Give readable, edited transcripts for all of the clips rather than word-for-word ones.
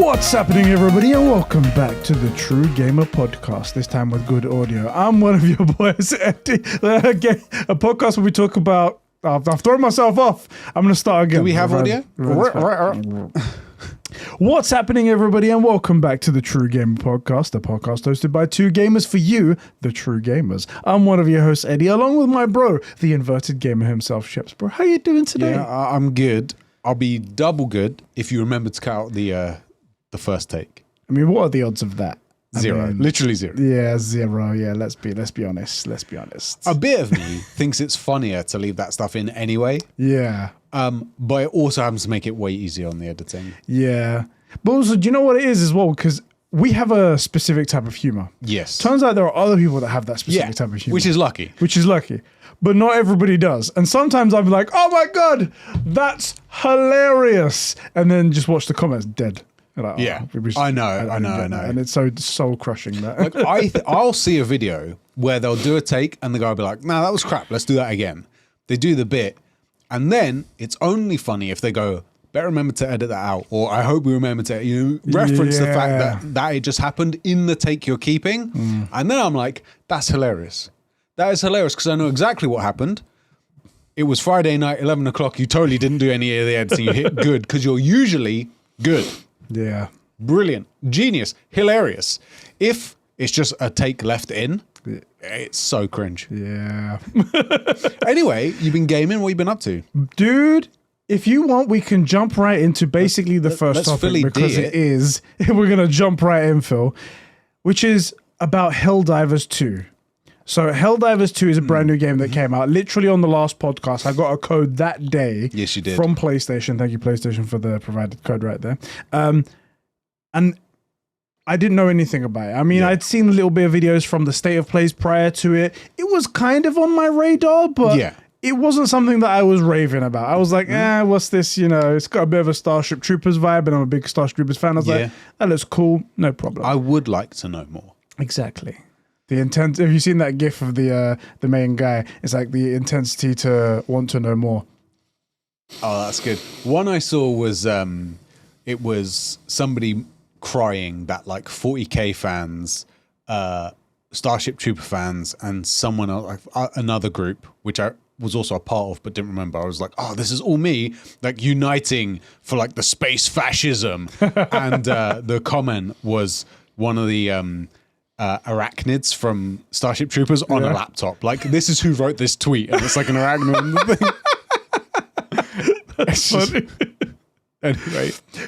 What's happening, everybody, and welcome back to the True Gamer Podcast, this time with good audio. I'm one of your boys, Eddie. A podcast where we talk about... I've thrown myself off. I'm going to start again. Do we have audio? What's happening, everybody, and welcome back to the True Gamer Podcast, a podcast hosted by two gamers for you, the True Gamers. I'm one of your hosts, Eddie, along with my bro, the inverted gamer himself, Sheps. Bro, how you doing today? Yeah, I'm good. I'll be double good if you remember to cut out the first take. I mean, what are the odds of that? Zero. Literally zero. Yeah, zero. Yeah, let's be honest. Let's be honest. A bit of me thinks it's funnier to leave that stuff in anyway. Yeah. But it also happens to make it way easier on the editing. Yeah. But also, do you know what it is as well? Because we have a specific type of humor. Yes. Turns out there are other people that have that specific type of humor. Which is lucky. But not everybody does. And sometimes I'm like, oh my God, that's hilarious. And then just watch the comments dead. Like, yeah, I know. And it's so soul crushing that. Like I'll see a video where they'll do a take and the guy will be like, nah, that was crap. Let's do that again. They do the bit. And then it's only funny if they go, better remember to edit that out. Or I hope we remember to reference the fact that it just happened in the take you're keeping. And then I'm like, that's hilarious. That is hilarious because I know exactly what happened. It was Friday night, 11 o'clock. You totally didn't do any of the editing. You hit good because you're usually good. Yeah. Brilliant. Genius. Hilarious. If it's just a take left in, it's so cringe. Yeah. Anyway, you've been gaming. What have you been up to? Dude, if you want, we can jump right into basically the first topic because it is, we're going to jump right in, Phil, which is about Helldivers 2. So Helldivers 2 is a brand new game that came out literally on the last podcast. I got a code that day. Yes, you did. From PlayStation. Thank you, PlayStation, for the provided code right there. And I didn't know anything about it. I mean, I'd seen a little bit of videos from the state of plays prior to it. It was kind of on my radar, but it wasn't something that I was raving about. I was like, what's this? You know, it's got a bit of a Starship Troopers vibe, and I'm a big Starship Troopers fan. I was like, that looks cool. No problem. I would like to know more. Exactly. The intent. Have you seen that GIF of the main guy? It's like the intensity to want to know more. Oh, that's good. One I saw was it was somebody crying that like 40k fans, Starship Trooper fans, and someone else, another group which I was also a part of but didn't remember. I was like, oh, this is all me, like uniting for like the space fascism. And the comment was one of the arachnids from Starship Troopers on a laptop. Like, this is who wrote this tweet, and it's like an arachnid thing. That's funny.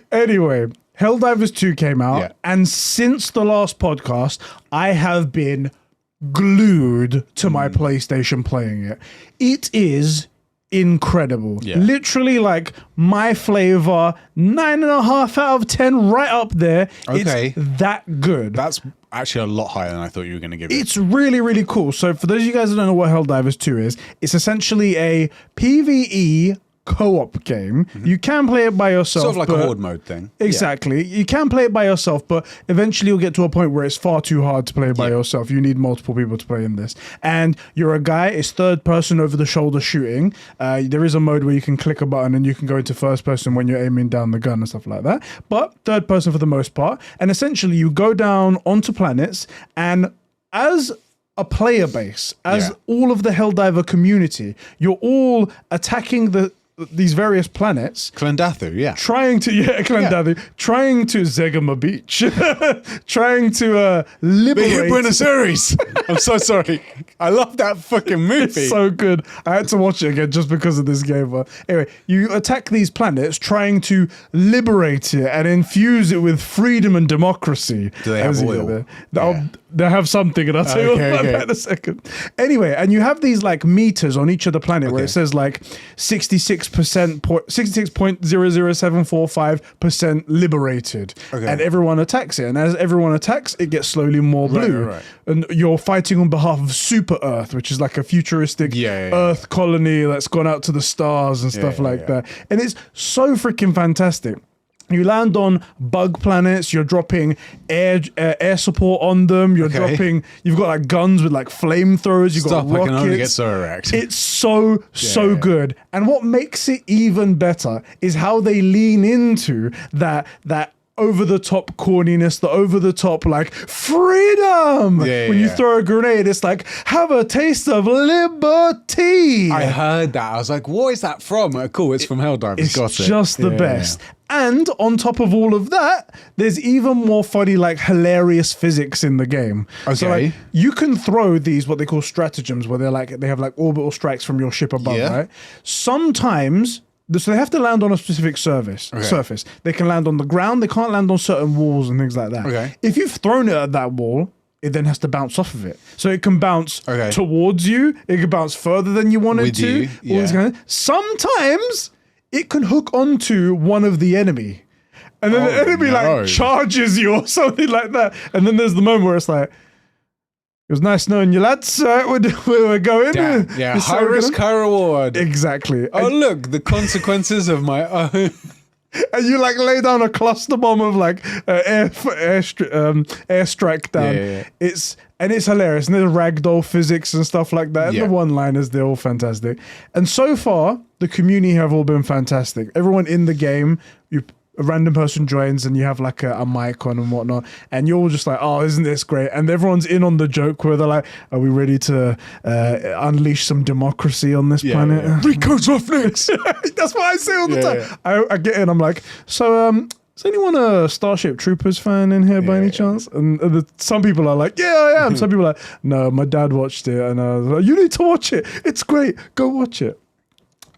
Anyway, Helldivers 2 came out, and since the last podcast, I have been glued to my PlayStation playing it. It is incredible. Literally, like, my flavor, 9.5 out of 10, right up there. Okay. It's that good. That's actually a lot higher than I thought you were going to give it. It's really, really cool. So for those of you guys that don't know what Helldivers 2 is, it's essentially a PvE co-op game. You can play it by yourself. Sort of like a horde mode thing. Exactly. You can play it by yourself, but eventually you'll get to a point where it's far too hard to play by yourself. You need multiple people to play in this. And you're a guy, it's third person over the shoulder shooting. There is a mode where you can click a button and you can go into first person when you're aiming down the gun and stuff like that. But third person for the most part. And essentially you go down onto planets, and as a player base, as all of the Helldiver community, you're all attacking these various planets. Klendathu, Trying to Zegama Beach. Trying to liberate Buenos Aires. I'm so sorry. I love that fucking movie. It's so good. I had to watch it again just because of this game. But anyway, you attack these planets trying to liberate it and infuse it with freedom and democracy. Do they have oil? They have something, and I'll tell you about that in a second. Anyway, and you have these like meters on each of the planet where it says like 66.00745% liberated, and everyone attacks it. And as everyone attacks, it gets slowly more blue. Right. And you're fighting on behalf of Super Earth, which is like a futuristic Earth colony that's gone out to the stars and stuff like that. And it's so freaking fantastic. You land on bug planets. You're dropping air support on them. You're dropping. You've got like guns with like flamethrowers. You've got rockets. I can only get so erect. It's so good. And what makes it even better is how they lean into that over the top corniness, the over the top like freedom. When you throw a grenade, it's like have a taste of liberty. I heard that. I was like, what is that from? Cool, it's from Helldivers. It's Got it. just the best. And on top of all of that, there's even more funny, like hilarious physics in the game. Okay. So like, you can throw these what they call stratagems, where they have like orbital strikes from your ship above, right? Sometimes, so they have to land on a specific surface. They can land on the ground. They can't land on certain walls and things like that. Okay. If you've thrown it at that wall, it then has to bounce off of it. So it can bounce towards you. It can bounce further than you want it to. Sometimes it can hook onto one of the enemy. And then the enemy like charges you or something like that. And then there's the moment where it's like, it was nice knowing you, lads. We're going. Damn. Yeah, high risk, high reward. Exactly. Oh, look, the consequences of my own. And you like lay down a cluster bomb of like airstrike down. It's hilarious. And there's ragdoll physics and stuff like that. And the one-liners, they're all fantastic. And so far, the community have all been fantastic. Everyone in the game, a random person joins and you have like a mic on and whatnot, and you're all just like, oh, isn't this great? And everyone's in on the joke where they're like, are we ready to unleash some democracy on this planet? Rico's off next. That's what I say all the time. I get in, I'm like, so is anyone a Starship Troopers fan in here by any chance? And some people are like, yeah, I am. Some people are like, no, my dad watched it. And I was like, you need to watch it. It's great. Go watch it.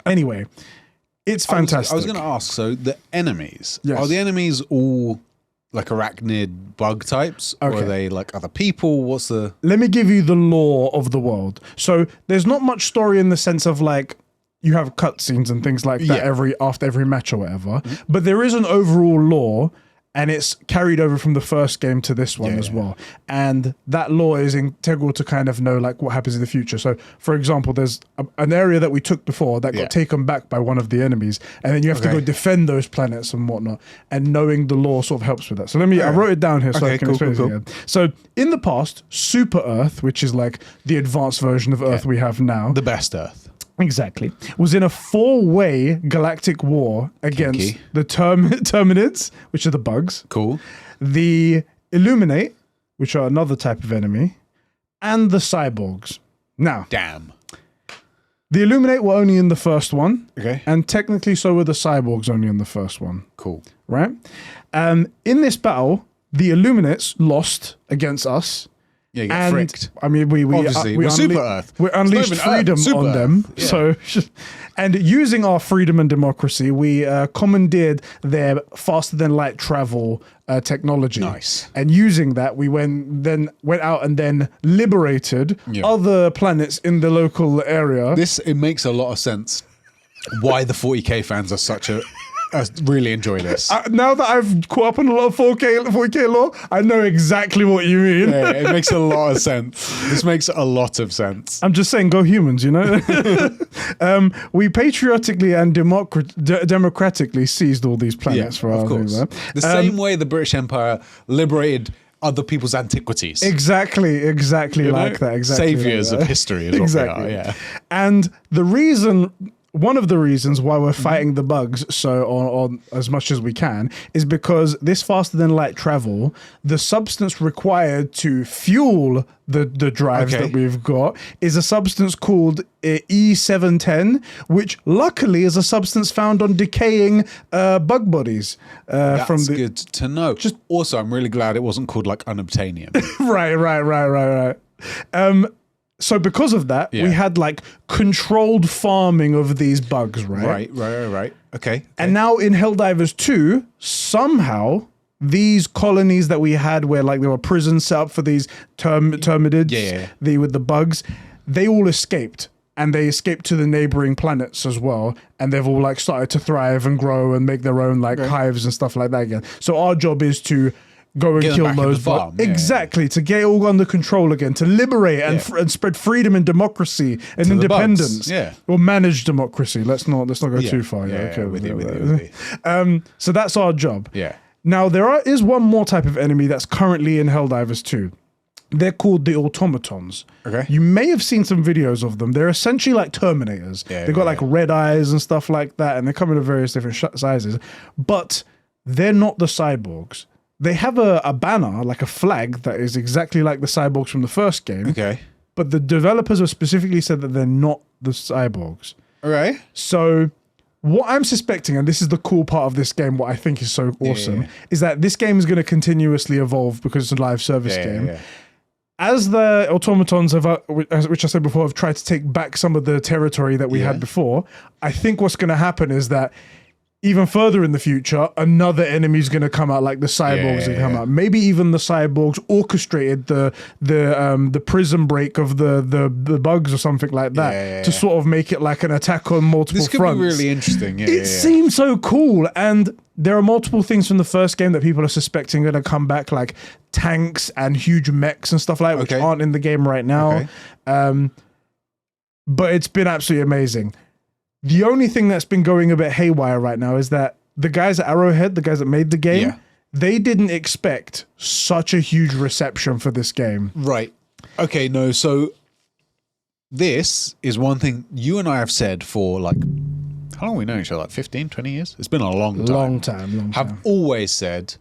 Anyway, it's fantastic. I was going to ask, so the enemies, are the enemies all like arachnid bug types? Or are they like other people? What's the... Let me give you the lore of the world. So there's not much story in the sense of like, you have cutscenes and things like that after every match or whatever. But there is an overall lore, and it's carried over from the first game to this one as well. And that lore is integral to kind of know like what happens in the future. So for example, there's an area that we took before that got taken back by one of the enemies. And then you have to go defend those planets and whatnot. And knowing the lore sort of helps with that. So I wrote it down here so I can explain it again. So in the past, Super Earth, which is like the advanced version of Earth we have now. The best Earth. Exactly. Was in a 4-way galactic war against the Terminids, which are the bugs. Cool. The Illuminate, which are another type of enemy, and the cyborgs. Now, the Illuminate were only in the first one. Okay. And technically so were the cyborgs only in the first one. Cool. Right? In this battle, the Illuminates lost against us. Yeah, you get fricked. I mean, we're Super Earth. We unleashed freedom on them. Yeah. So, and using our freedom and democracy, we commandeered their faster than light travel technology. Nice. And using that, we went out and then liberated other planets in the local area. It makes a lot of sense why the 40k fans are such a... I really enjoy this. Now that I've caught up on a lot of 4K lore, I know exactly what you mean. Yeah, it makes a lot of sense. This makes a lot of sense. I'm just saying, go humans, you know? We patriotically and democratically seized all these planets for our things. The same way the British Empire liberated other people's antiquities. Exactly like that. Exactly. Saviors of history is what they are, And one of the reasons why we're fighting the bugs so on as much as we can is because this faster than light travel, the substance required to fuel the drives that we've got is a substance called E710, which luckily is a substance found on decaying bug bodies. That's good to know. Also, I'm really glad it wasn't called like unobtainium. Right. So because of that, we had like controlled farming of these bugs, right? Right. Okay. And now in Helldivers 2, somehow these colonies that we had where like there were prisons set up for these termidids, with the bugs, they all escaped. And they escaped to the neighboring planets as well. And they've all like started to thrive and grow and make their own like hives and stuff like that again. So our job is to go and kill those bugs. Exactly, to get it all under control again, to liberate and spread freedom and democracy and to independence. Or manage democracy. Let's not go too far. With you. So that's our job. Yeah. Now there is one more type of enemy that's currently in Helldivers 2. They're called the automatons. Okay. You may have seen some videos of them. They're essentially like Terminators. They've got like red eyes and stuff like that, and they come in various different sizes. But they're not the cyborgs. They have a banner, like a flag, that is exactly like the cyborgs from the first game. Okay. But the developers have specifically said that they're not the cyborgs. All right. So what I'm suspecting, and this is the cool part of this game, what I think is so awesome, is that this game is going to continuously evolve because it's a live service game. Yeah. As the automatons have, which I said before, have tried to take back some of the territory that we had before, I think what's going to happen is that even further in the future, another enemy is going to come out, like the cyborgs that come out. Maybe even the cyborgs orchestrated the prison break of the bugs or something like that to sort of make it like an attack on multiple fronts. This could be really interesting. It seems so cool, and there are multiple things from the first game that people are suspecting are going to come back, like tanks and huge mechs and stuff like that, which aren't in the game right now. But it's been absolutely amazing. The only thing that's been going a bit haywire right now is that the guys at Arrowhead, the guys that made the game, they didn't expect such a huge reception for this game. Right. Okay, no, so this is one thing you and I have said for like, how long have we known each other? Like 15, 20 years? It's been a long time. Long time. Have always said,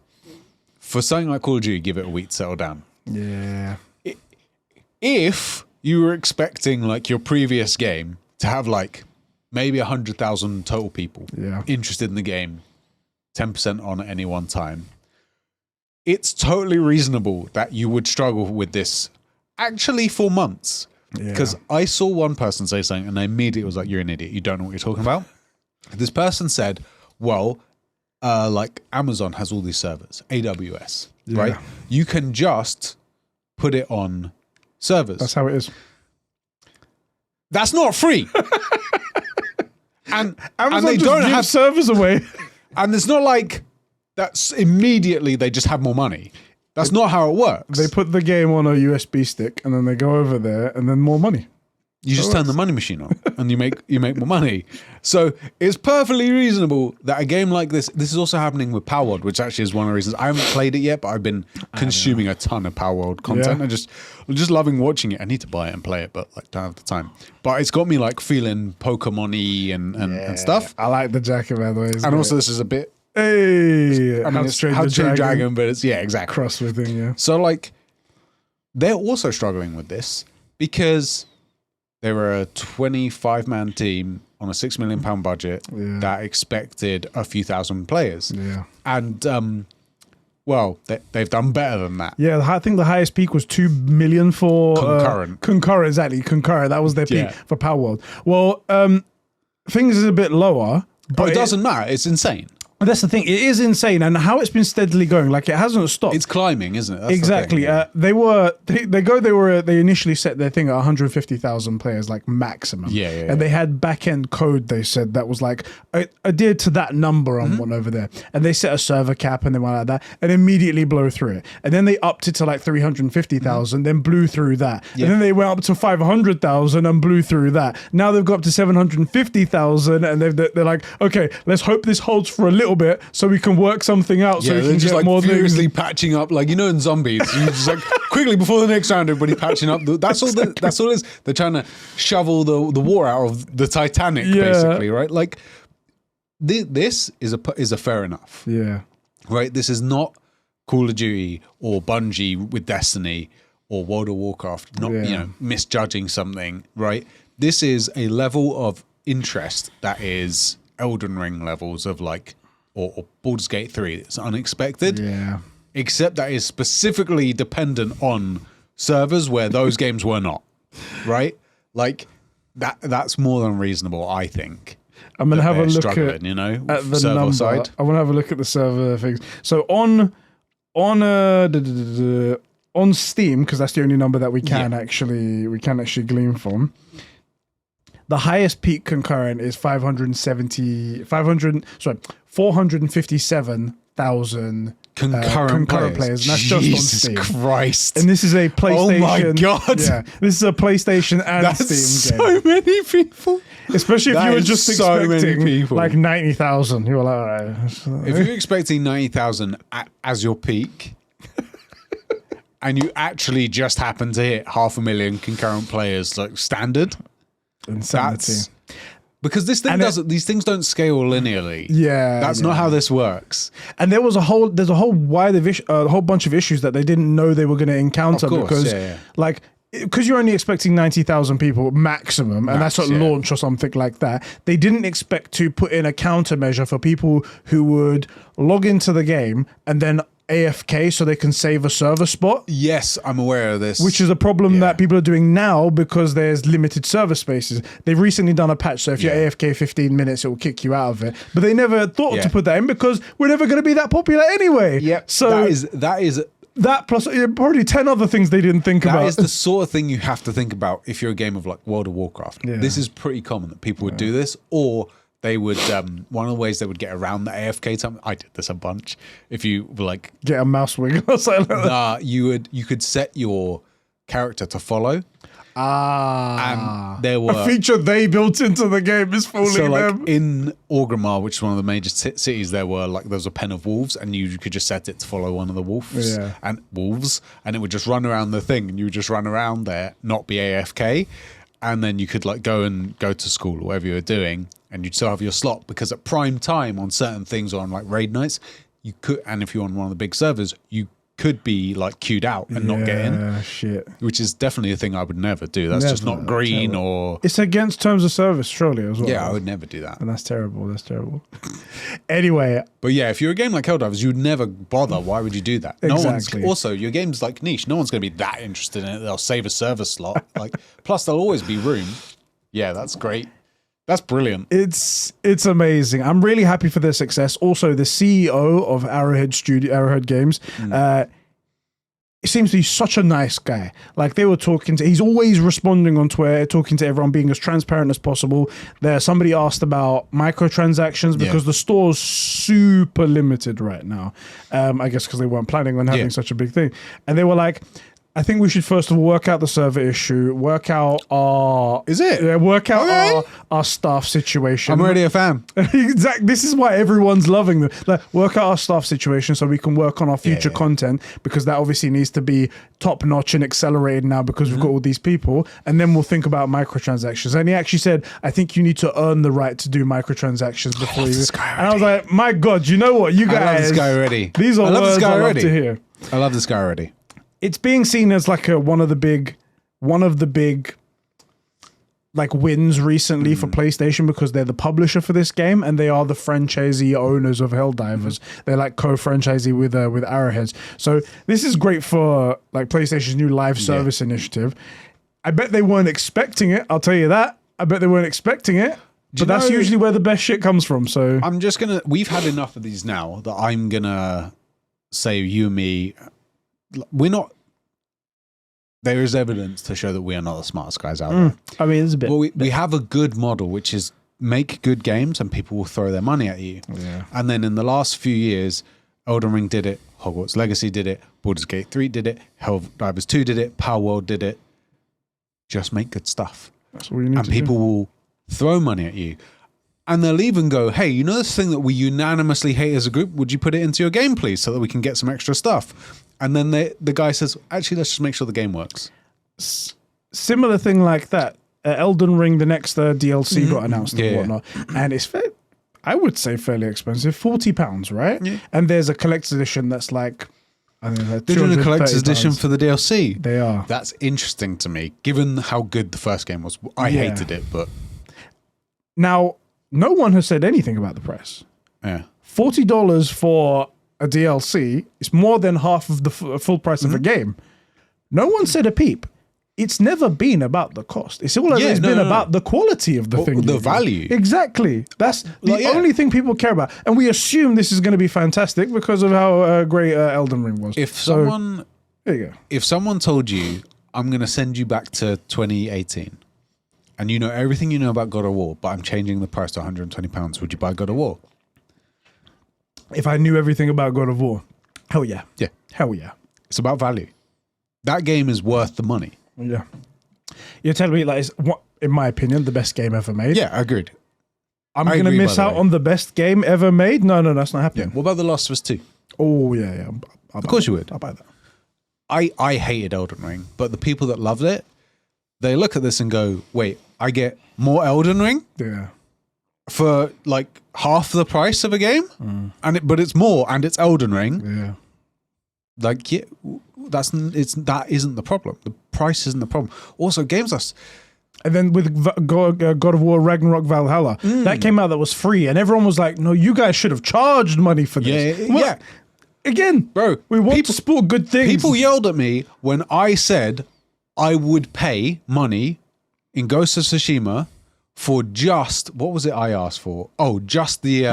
for something like Call of Duty, give it a week to settle down. Yeah. If you were expecting like your previous game to have like maybe 100,000 total people interested in the game, 10% on at any one time, it's totally reasonable that you would struggle with this actually for months. Because I saw one person say something and I immediately was like, you're an idiot. You don't know what you're talking about. This person said, well, like Amazon has all these servers, AWS, right? You can just put it on servers. That's how it is. That's not free. And Amazon they just don't give have servers away. And it's not like that's immediately they just have more money. That's not how it works. They put the game on a USB stick and then they go over there and then more money. You just turn the money machine on and you make more money. So it's perfectly reasonable that a game like this is also happening with Power World, which actually is one of the reasons I haven't played it yet, but I've been consuming a ton of Power World content. I'm just loving watching it. I need to buy it and play it, but like don't have the time. But it's got me like feeling Pokemon-y and stuff. I like the jacket, by the way. And also this is a bit I mean, it's How to Train Dragon, but it's exactly cross with thing, So like they're also struggling with this because they were a 25-man team on a £6 million budget that expected a few thousand players. And well, they've done better than that. Yeah, I think the highest peak was 2 million for concurrent. Concurrent. That was their peak for Power World. Well, things is a bit lower, but it doesn't matter. It's insane. That's the thing. It is insane, and how it's been steadily going. Like it hasn't stopped. It's climbing, isn't it? That's exactly. They initially set their thing at 150,000 players, like maximum. And they had back end code. They said that was like adhered to that number on one over there, and they set a server cap and they went like that, and immediately blow through it. And then they upped it to like 350,000, then blew through that, and then they went up to 500,000 and blew through that. Now they've got up to 750,000, and they're like, okay, let's hope this holds for a little bit so we can work something out so we can just get like more furiously things. patching up, like, you know, in Zombies, you just like quickly before the next round everybody patching up. That's all it is. They're trying to shovel the water out of the Titanic, basically, right? Like this is a fair enough, right? This is not Call of Duty or Bungie with Destiny or World of Warcraft, not you know, misjudging something, right? This is a level of interest that is Elden Ring levels of like, or Baldur's Gate 3. It's unexpected. Except that is specifically dependent on servers where those games were not. Right? Like that's more than reasonable, I think. I'm gonna have a look at the server number. Side. I want to have a look at the server things. So on Steam, because that's the only number that we can actually glean from. The highest peak concurrent is 457,000 concurrent players. And that's just on Steam. Jesus Christ. And this is a PlayStation. Oh my God. Yeah, this is a PlayStation and That's Steam so game. many people. Especially if you were just expecting like 90,000. You were like, all right. If you're expecting 90,000 as your peak, and you actually just happen to hit 500,000 concurrent players like standard, insanity. Because this thing these things don't scale linearly. Yeah, that's not how this works. And there's a whole bunch of issues that they didn't know they were going to encounter because like. Because you're only expecting 90,000 people maximum, and that's at launch or something like that, they didn't expect to put in a countermeasure for people who would log into the game and then AFK so they can save a server spot. Yes, I'm aware of this. Which is a problem that people are doing now because there's limited server spaces. They've recently done a patch, so if you're AFK 15 minutes, it will kick you out of it. But they never thought to put that in because we're never going to be that popular anyway. Yep. So that is that plus probably 10 other things they didn't think about. That is the sort of thing you have to think about if you're a game of like World of Warcraft. Yeah. This is pretty common that people would do this, or they would, one of the ways they would get around the AFK time, I did this a bunch, if you were like... Get a mouse wiggle or something like that. You could set your character to follow. And there were a feature they built into the game is fooling so like them. In Orgrimmar, which is one of the major cities, there was a pen of wolves, and you could just set it to follow one of the wolves and it would just run around the thing, and you would just run around there, not be AFK, and then you could like go to school or whatever you were doing, and you'd still have your slot, because at prime time on certain things, on like raid nights, you could, and if you're on one of the big servers, you could be like queued out and not get in. Shit. Which is definitely a thing I would never do. That's just not green or... It's against terms of service, surely, as well. Yeah, I would never do that. And that's terrible. That's terrible. Anyway. But yeah, if you're a game like Helldivers, you'd never bother. Why would you do that? Exactly. Also, your game's like niche. No one's going to be that interested in it. They'll save a server slot. Plus, there'll always be room. Yeah, that's great. That's brilliant. It's amazing. I'm really happy for their success. Also, the CEO of Arrowhead Games, it seems to be such a nice guy. Like they were he's always responding on Twitter, talking to everyone, being as transparent as possible. Somebody asked about microtransactions because the store's super limited right now. I guess because they weren't planning on having such a big thing. And they were like, I think we should first of all work out the server issue, work out our our staff situation. I'm already a fan. Exactly. This is why everyone's loving them. Like, work out our staff situation so we can work on our future content, because that obviously needs to be top notch and accelerated now because we've got all these people. And then we'll think about microtransactions. And he actually said, I think you need to earn the right to do microtransactions before you. And I was like, my God, you know what, you guys? I love this guy already. These are words I love to hear. I love this guy already. It's being seen as like one of the big like wins recently for PlayStation, because they're the publisher for this game and they are the franchisee owners of Helldivers. They're like co-franchisee with Arrowheads. So this is great for like PlayStation's new live service initiative. I bet they weren't expecting it. I'll tell you that. I bet they weren't expecting it. But that's usually where the best shit comes from. So I'm just we've had enough of these now that I'm gonna say, you and me, we're not. There is evidence to show that we are not the smartest guys out there. I mean, it's a bit. Well, we have a good model, which is make good games and people will throw their money at you. Yeah. And then in the last few years, Elden Ring did it, Hogwarts Legacy did it, Baldur's Gate 3 did it, Helldivers 2 did it, Power World did it. Just make good stuff. That's all you need to do. And people will throw money at you. And they'll even go, hey, you know this thing that we unanimously hate as a group? Would you put it into your game, please, so that we can get some extra stuff? And then the guy says, actually, let's just make sure the game works. Similar thing like that. Elden Ring, the next DLC got announced and whatnot. And it's I would say fairly expensive. £40, right? Yeah. And there's a collector's edition that's like, I don't know, they're doing a collector's edition for the DLC. They are. That's interesting to me, given how good the first game was. I hated it, but... Now, no one has said anything about the price. Yeah. $40 for a DLC is more than half of the full price of a game. No one said a peep. It's never been about the cost. It's always been about the quality of the thing. The value. Exactly. That's the only thing people care about. And we assume this is going to be fantastic because of how great Elden Ring was. There you go. If someone told you, I'm going to send you back to 2018, and you know everything you know about God of War, but I'm changing the price to £120, would you buy God of War? If I knew everything about God of War, hell yeah. Yeah. Hell yeah. It's about value. That game is worth the money. Yeah. You're telling me, like, it's, in my opinion, the best game ever made? Yeah, agreed. I'm going to miss out on the best game ever made? No, that's not happening. Yeah. What about The Last of Us 2? Oh, yeah. Of course you would. I'll buy that. I hated Elden Ring, but the people that loved it, they look at this and go, wait, I get more Elden Ring? Yeah. for like half the price of a game, but it's more, and it's Elden Ring. Yeah. Like, yeah, that isn't the problem. The price isn't the problem. Also, games are. And then with God of War Ragnarok Valhalla, that came out that was free, and everyone was like, "No, you guys should have charged money for this." Yeah. Again, Bro, we want to support good things. People yelled at me when I said I would pay money in Ghost of Tsushima for just, what was it I asked for? Oh, just the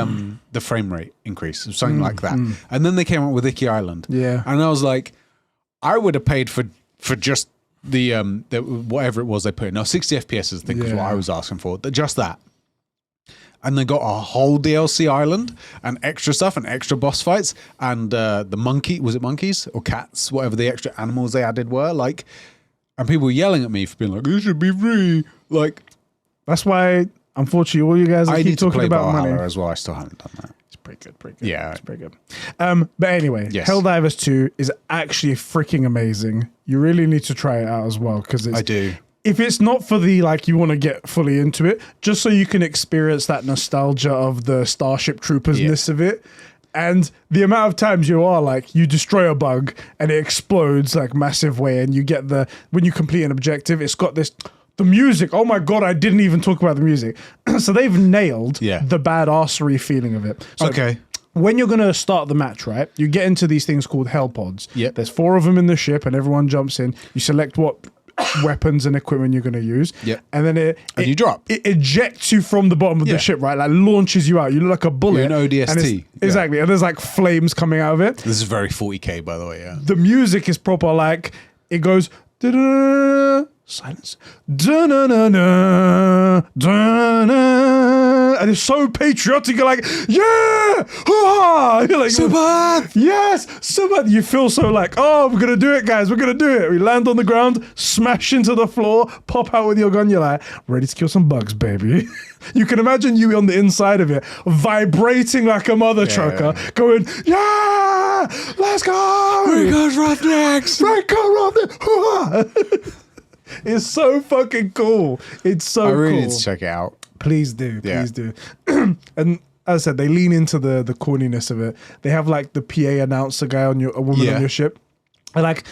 frame rate increase, something like that. And then they came up with Icky Island. Yeah. And I was like, I would have paid for just the whatever it was they put in. Now 60 FPS I think was what I was asking for. Just that. And they got a whole DLC island and extra stuff and extra boss fights and the monkey, was it monkeys or cats, whatever the extra animals they added were, like, and people were yelling at me for being like, it should be free. Like, that's why, unfortunately, all you guys keep talking about Valhalla money as well. I still haven't done that. It's pretty good. Yeah. It's pretty good. But anyway, Yes. Helldivers 2 is actually freaking amazing. You really need to try it out as well, because I do. If it's not for the, like, you want to get fully into it, just so you can experience that nostalgia of the Starship Troopers-ness of it, and the amount of times you are like, you destroy a bug and it explodes like massive way, and you get when you complete an objective, it's got the music. Oh my God, I didn't even talk about the music. So they've nailed the badassery feeling of it. So okay. When you're going to start the match, right, you get into these things called hell pods. Yep. There's 4 of them in the ship and everyone jumps in. You select what weapons and equipment you're going to use. Yep. And then you drop. It ejects you from the bottom of the ship, right? Like launches you out. You look like a bullet. You're an ODST. Exactly. And there's like flames coming out of it. This is very 40k, by the way, yeah. The music is proper, like, it goes, da-da, silence, da-na-na-na, da-na, and it's so patriotic. You're like, yeah, hoo-ha! You're like, Subat! Yes, Subat. You feel so like, oh, we're gonna do it, guys. We're gonna do it. We land on the ground, smash into the floor, pop out with your gun. You're like, ready to kill some bugs, baby. You can imagine you on the inside of it, vibrating like a mother trucker, going, yeah, let's go. Here goes Roughnecks. Right, go Roughnecks. Hoo-ha! It's so fucking cool. It's so cool. I really need to check it out. Please do. Please do. And as I said, they lean into the corniness of it. They have like the PA announcer guy on a woman on your ship. And like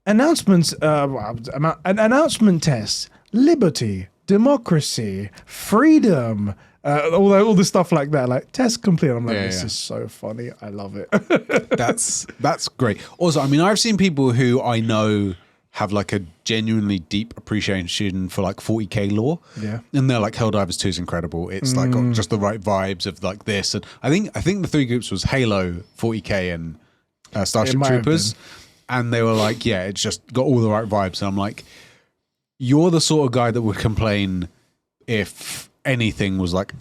announcements, an announcement test, liberty, democracy, freedom, all the stuff like that. Like test complete. I'm like, this is so funny. I love it. That's great. Also, I mean, I've seen people who I know have like a genuinely deep appreciation for like 40k lore. Yeah. And they're like, Helldivers 2 is incredible. It's like got just the right vibes of like this. And I think the 3 groups was Halo, 40k, and Starship Troopers. And they were like, yeah, it's just got all the right vibes. And I'm like, you're the sort of guy that would complain if anything was like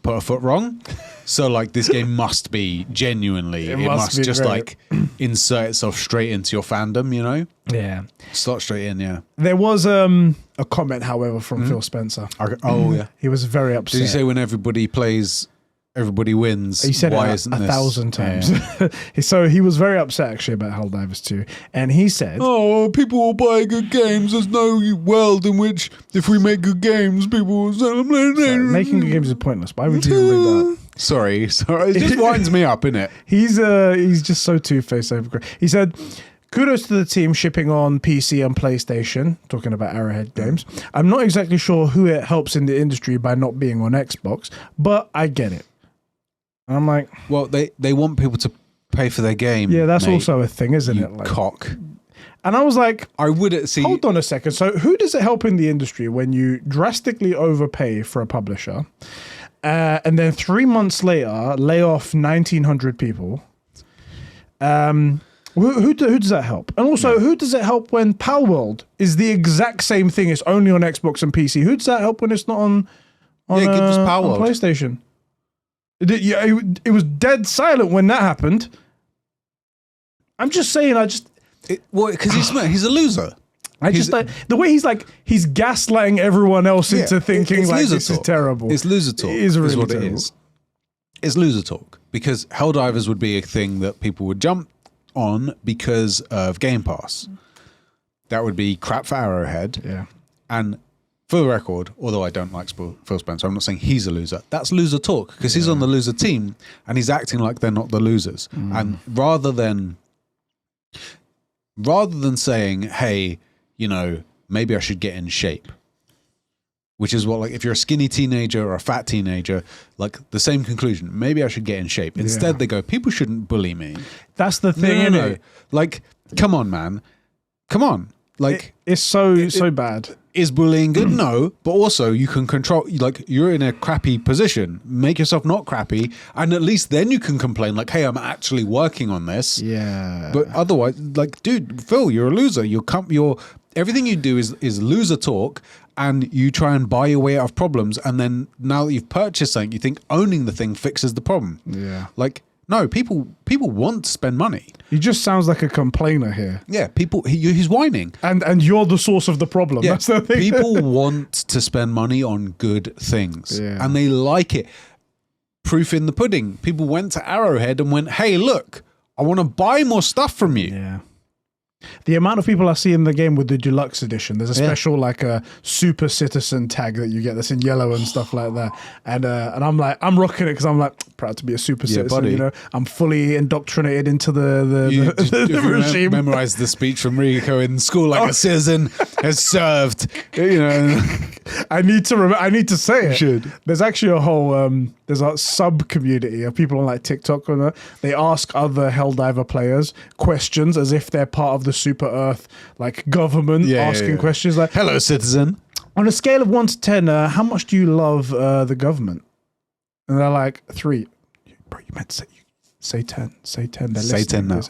put a foot wrong. So like this game must be genuinely, it must just great. Like insert itself straight into your fandom, you know? Yeah. Slot straight in, yeah. There was a comment, however, from Phil Spencer. Oh, yeah. He was very upset. Did he say when everybody plays, everybody wins? He said why it isn't 1,000 times. Yeah. So he was very upset actually about Helldivers 2. And he said, oh, people will buy good games. There's no world in which if we make good games, people will celebrate. Making good games is pointless. Why would you even bring that up? Sorry. It just winds me up, innit? He's just so two-faced. He said, kudos to the team shipping on PC and PlayStation, talking about Arrowhead games. I'm not exactly sure who it helps in the industry by not being on Xbox, but I get it. And I'm like, well, they want people to pay for their game. Yeah, that's mate. also a thing, isn't it? Like, cock. And I was like, I would see. Hold on a second. So who does it help in the industry when you drastically overpay for a publisher? And then 3 months later, lay off 1,900 people. Who does that help? And also, who does it help when Palworld is the exact same thing? It's only on Xbox and PC. Who does that help when it's not on give us Palworld. On PlayStation? It was dead silent when that happened. I'm just saying, because he's a loser. The way he's gaslighting everyone else into thinking like this is terrible. It's loser talk. It is really what terrible. It is. It's loser talk because Helldivers would be a thing that people would jump on because of Game Pass. That would be crap for Arrowhead. Yeah. And for the record, although I don't like Phil Spencer, I'm not saying he's a loser. That's loser talk because he's on the loser team and he's acting like they're not the losers. And rather than saying, hey, you know, maybe I should get in shape, which is what, like, if you're a skinny teenager or a fat teenager, like the same conclusion, maybe I should get in shape. Instead, they go, people shouldn't bully me. That's the thing, No. Like, come on, man. Come on. Like, it's so bad. Is bullying good? No, but also you can control, like, you're in a crappy position. Make yourself not crappy, and at least then you can complain, like, hey, I'm actually working on this. Yeah. But otherwise, like, dude, Phil, you're a loser. You're everything you do is loser talk, and you try and buy your way out of problems, and then now that you've purchased something, you think owning the thing fixes the problem. Yeah. Like, no, people want to spend money. He just sounds like a complainer here. Yeah, he's whining. And you're the source of the problem. Yeah, That's the thing. people want to spend money on good things, and they like it. Proof in the pudding. People went to Arrowhead and went, hey, look, I want to buy more stuff from you. Yeah. The amount of people I see in the game with the deluxe edition, there's a special like a super citizen tag that you get that's in yellow and stuff like that. And I'm like, I'm rocking it because I'm like proud to be a super citizen. Buddy. You know, I'm fully indoctrinated into the regime. Memorize the speech from Rico in school, like a citizen has served. You know, I need to say it. Should. There's actually a whole there's a sub community of people on like TikTok and they ask other Helldiver players questions as if they're part of the Super Earth like government, asking questions like, hello, citizen. On a scale of 1 to 10, how much do you love the government? And they're like 3. Bro, you meant to say 10. Say 10. They're say 10 now.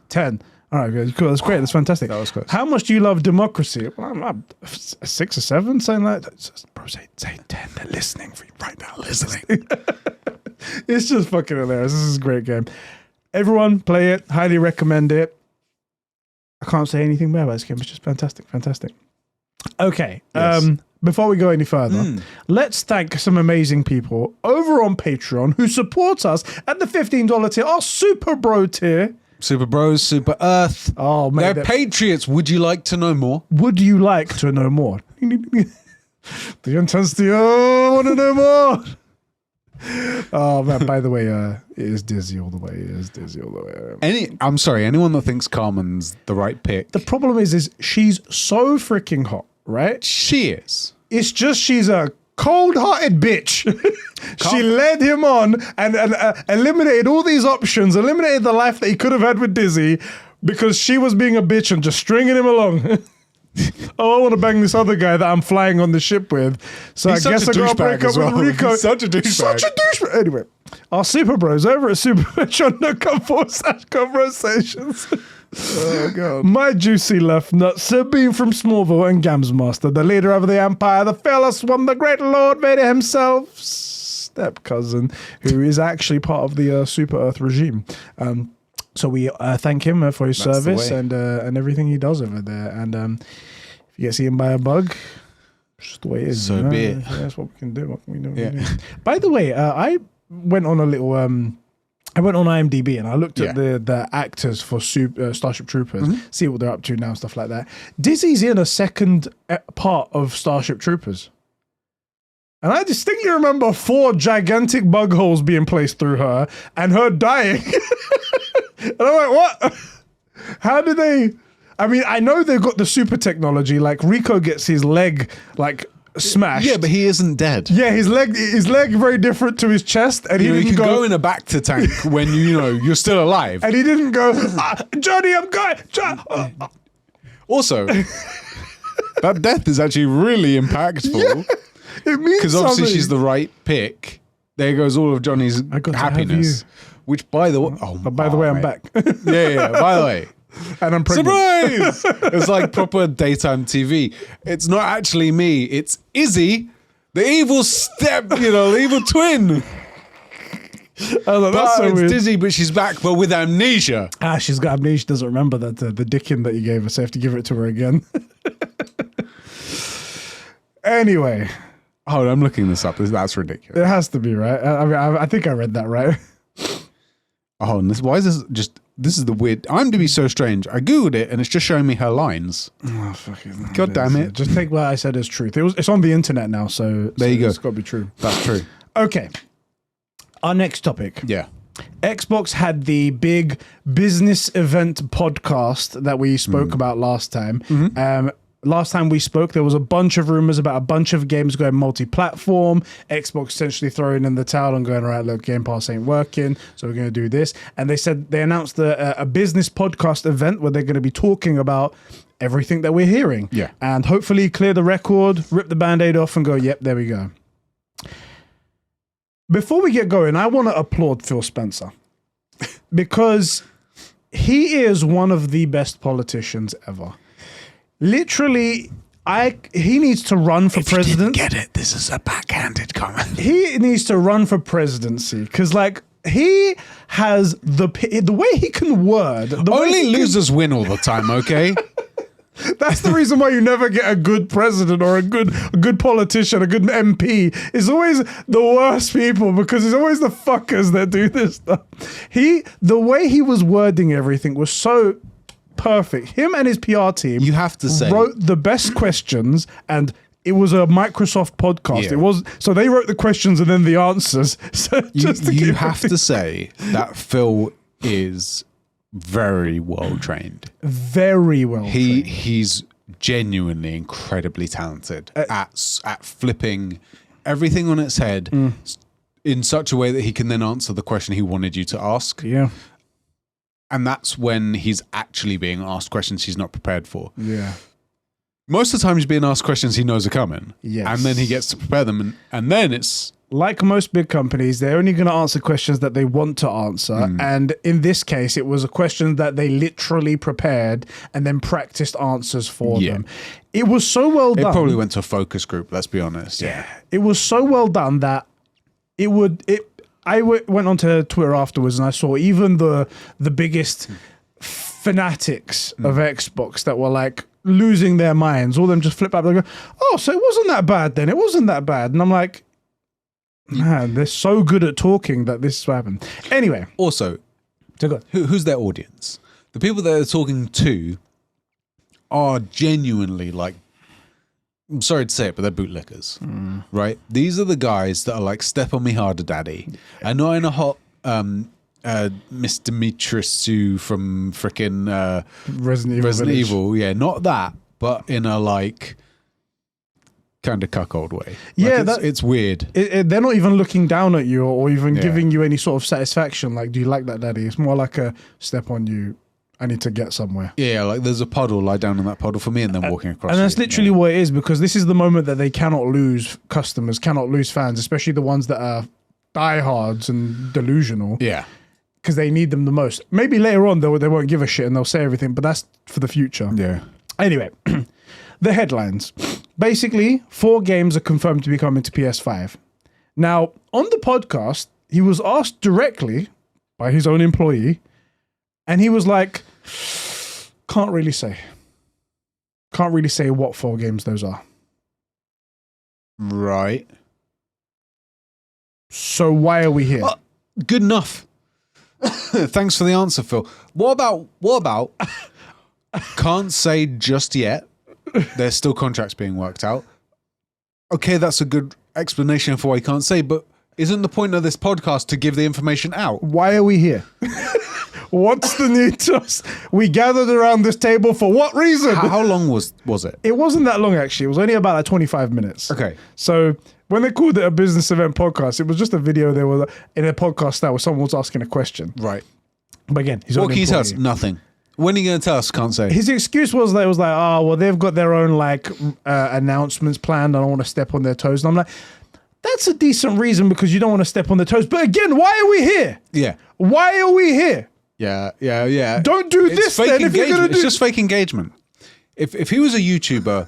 10. All right, good. Cool. That's great. That's fantastic. That was close. How much do you love democracy? Well, I'm a 6 or 7, saying that. Bro, say 10. They're listening for you right now. Listening. It's just fucking hilarious. This is a great game. Everyone, play it. Highly recommend it. I can't say anything bad about this game. It's just fantastic. Fantastic. Okay. Yes. Before we go any further, let's thank some amazing people over on Patreon who support us at the $15 tier, our Super Bro tier. Super Bros, Super Earth. Oh, man. They're patriots. Would you like to know more? Would you like to know more? The intensity. Oh, I want to know more. Oh, man. By the way, it is dizzy all the way. It is dizzy all the way. I'm sorry. Anyone that thinks Carmen's the right pick. The problem is she's so freaking hot, right? She is. It's just she's a cold-hearted bitch. She led him on and eliminated all these options, eliminated the life that he could have had with Dizzy because she was being a bitch and just stringing him along. Oh, I want to bang this other guy that I'm flying on the ship with. So He's I guess I gotta break up with Rico. He's such a douchebag. Such a douchebag. Anyway, our Super Bros over at superpatreon.com/conversations. Oh god. My juicy left nut, Sabine from Smallville and Gamsmaster, the leader of the Empire, the fearless one, the great Lord Vader himself, step cousin, who is actually part of the Super Earth regime. So we thank him for his service and everything he does over there. And if you get eaten by a bug, it's just the way it is. So be it. That's what we can do. What can we do? Yeah. By the way, I went on a little. I went on IMDb and I looked at the actors for Starship Troopers, see what they're up to now, and stuff like that. Dizzy's in a second part of Starship Troopers. And I distinctly remember 4 gigantic bug holes being placed through her and her dying. And I'm like, what? How did they? I mean, I know they've got the super technology. Like Rico gets his leg like smashed. Yeah, but he isn't dead. Yeah, his leg very different to his chest, and he didn't go in a Bacta tank when you're still alive. And he didn't go, Johnny, I'm going. Also, that death is actually really impactful. Yeah, it means because obviously she's the right pick. There goes all of Johnny's happiness. Which, by the way, by the way, I'm back. Yeah. By the way. And I'm pregnant. Surprise! It's like proper daytime TV. It's not actually me. It's Izzy, the evil the evil twin. That's so it's weird. Dizzy, but she's back, but with amnesia. She's got amnesia. She doesn't remember that the dicking that you gave her, so I have to give it to her again. Anyway. Hold on, I'm looking this up. That's ridiculous. It has to be, right? I mean, I think I read that right. Oh, and why is this just this is the weird. IMDb's so strange. I googled it and it's just showing me her lines. Oh, fucking God damn it! Just take what I said as truth. It's on the internet now, so there you go. It's got to be true. That's true. Okay, our next topic. Yeah. Xbox had the big business event podcast that we spoke about last time. Last time we spoke, there was a bunch of rumors about a bunch of games going multi-platform. Xbox essentially throwing in the towel and going, all right, look, Game Pass ain't working, so we're going to do this. And they announced a business podcast event where they're going to be talking about everything that we're hearing. Yeah. And hopefully clear the record, rip the Band-Aid off and go, yep, there we go. Before we get going, I want to applaud Phil Spencer because he is one of the best politicians ever. Literally, he needs to run for president. If you didn't get it, this is a backhanded comment. He needs to run for presidency because, like, he has the way he can word. Only losers win all the time, okay? That's the reason why you never get a good president or a good politician, a good MP. It's always the worst people because it's always the fuckers that do this stuff. The way he was wording everything was so perfect. Him and his PR team, you have to say, wrote the best questions, and it was a Microsoft podcast. Yeah. It was so they wrote the questions and then the answers. So you have to say that Phil is very well trained. Very well trained. He's genuinely incredibly talented at flipping everything on its head in such a way that he can then answer the question he wanted you to ask. Yeah. And that's when he's actually being asked questions he's not prepared for. Yeah. Most of the time he's being asked questions he knows are coming. Yes. And then he gets to prepare them. And then it's... Like most big companies, they're only going to answer questions that they want to answer. And in this case, it was a question that they literally prepared and then practiced answers for them. It was so well done. It probably went to a focus group, let's be honest. Yeah. It was so well done that I went onto Twitter afterwards and I saw even the biggest fanatics of Xbox that were like losing their minds. All of them just flip out. They go, "Oh, so it wasn't that bad then. It wasn't that bad." And I'm like, man, they're so good at talking that this is what happened. Anyway. Also, who's their audience? The people that they're talking to are genuinely like, I'm sorry to say it, but they're bootlickers, right? These are the guys that are like, step on me harder, daddy. And not in a hot Miss Dimitrescu from frickin' Resident Evil. Yeah, not that, but in a like kind of cuckold way. Yeah, like it's weird. They're not even looking down at you or even giving you any sort of satisfaction. Like, do you like that, daddy? It's more like a step on you. I need to get somewhere. Yeah, like there's a puddle, lie down in that puddle for me and then walking across. And that's literally what it is, because this is the moment that they cannot lose customers, cannot lose fans, especially the ones that are diehards and delusional. Yeah. Because they need them the most. Maybe later on they won't give a shit and they'll say everything, but that's for the future. Yeah. Anyway, the headlines. Basically, 4 games are confirmed to be coming to PS5. Now, on the podcast, he was asked directly by his own employee, and he was like, can't really say what 4 games those are. Right. So why are we here? Good enough. Thanks for the answer, Phil. What about can't say just yet. There's still contracts being worked out. Okay, that's a good explanation for why you can't say, but isn't the point of this podcast to give the information out? Why are we here? What's the need to us? We gathered around this table for what reason? How long was it? It wasn't that long, actually. It was only about like 25 minutes. Okay. So when they called it a business event podcast, it was just a video. They were in a podcast that was someone was asking a question. Right. But again, he's what can you tell us? Nothing. When are you going to tell us? Can't say. His excuse was that it was like, oh, well, they've got their own like announcements planned. I don't want to step on their toes. And I'm like, that's a decent reason because you don't want to step on their toes. But again, why are we here? Yeah. Why are we here? Yeah. Don't do this then if you're going to do... It's just fake engagement. If he was a YouTuber,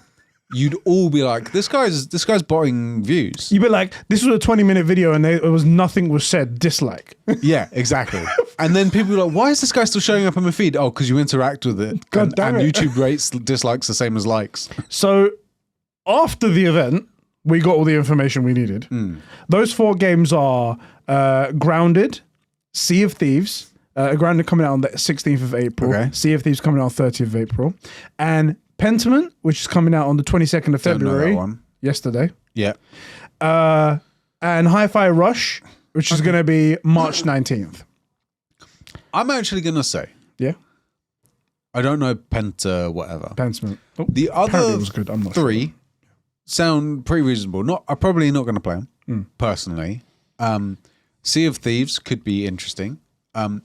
you'd all be like, this guy's botting views. You'd be like, this was a 20-minute video and nothing was said, dislike. Yeah, exactly. And then people are like, why is this guy still showing up on my feed? Oh, because you interact with it. God damn and it. YouTube rates dislikes the same as likes. So after the event, we got all the information we needed. Those 4 games are Grounded, Sea of Thieves, Grounded coming out on the 16th of April. Okay. Sea of Thieves coming out on 30th of April. And Pentiment, which is coming out on the 22nd of Don't know that February. one. Yesterday. Yeah. And Hi-Fi Rush, which is going to be March 19th. I'm actually going to say, Yeah. I don't know Penta whatever. Pentiment. Oh, The apparently other it was good. I'm not three sound pretty reasonable. I'm probably not going to play them, Mm. personally. Sea of Thieves could be interesting. But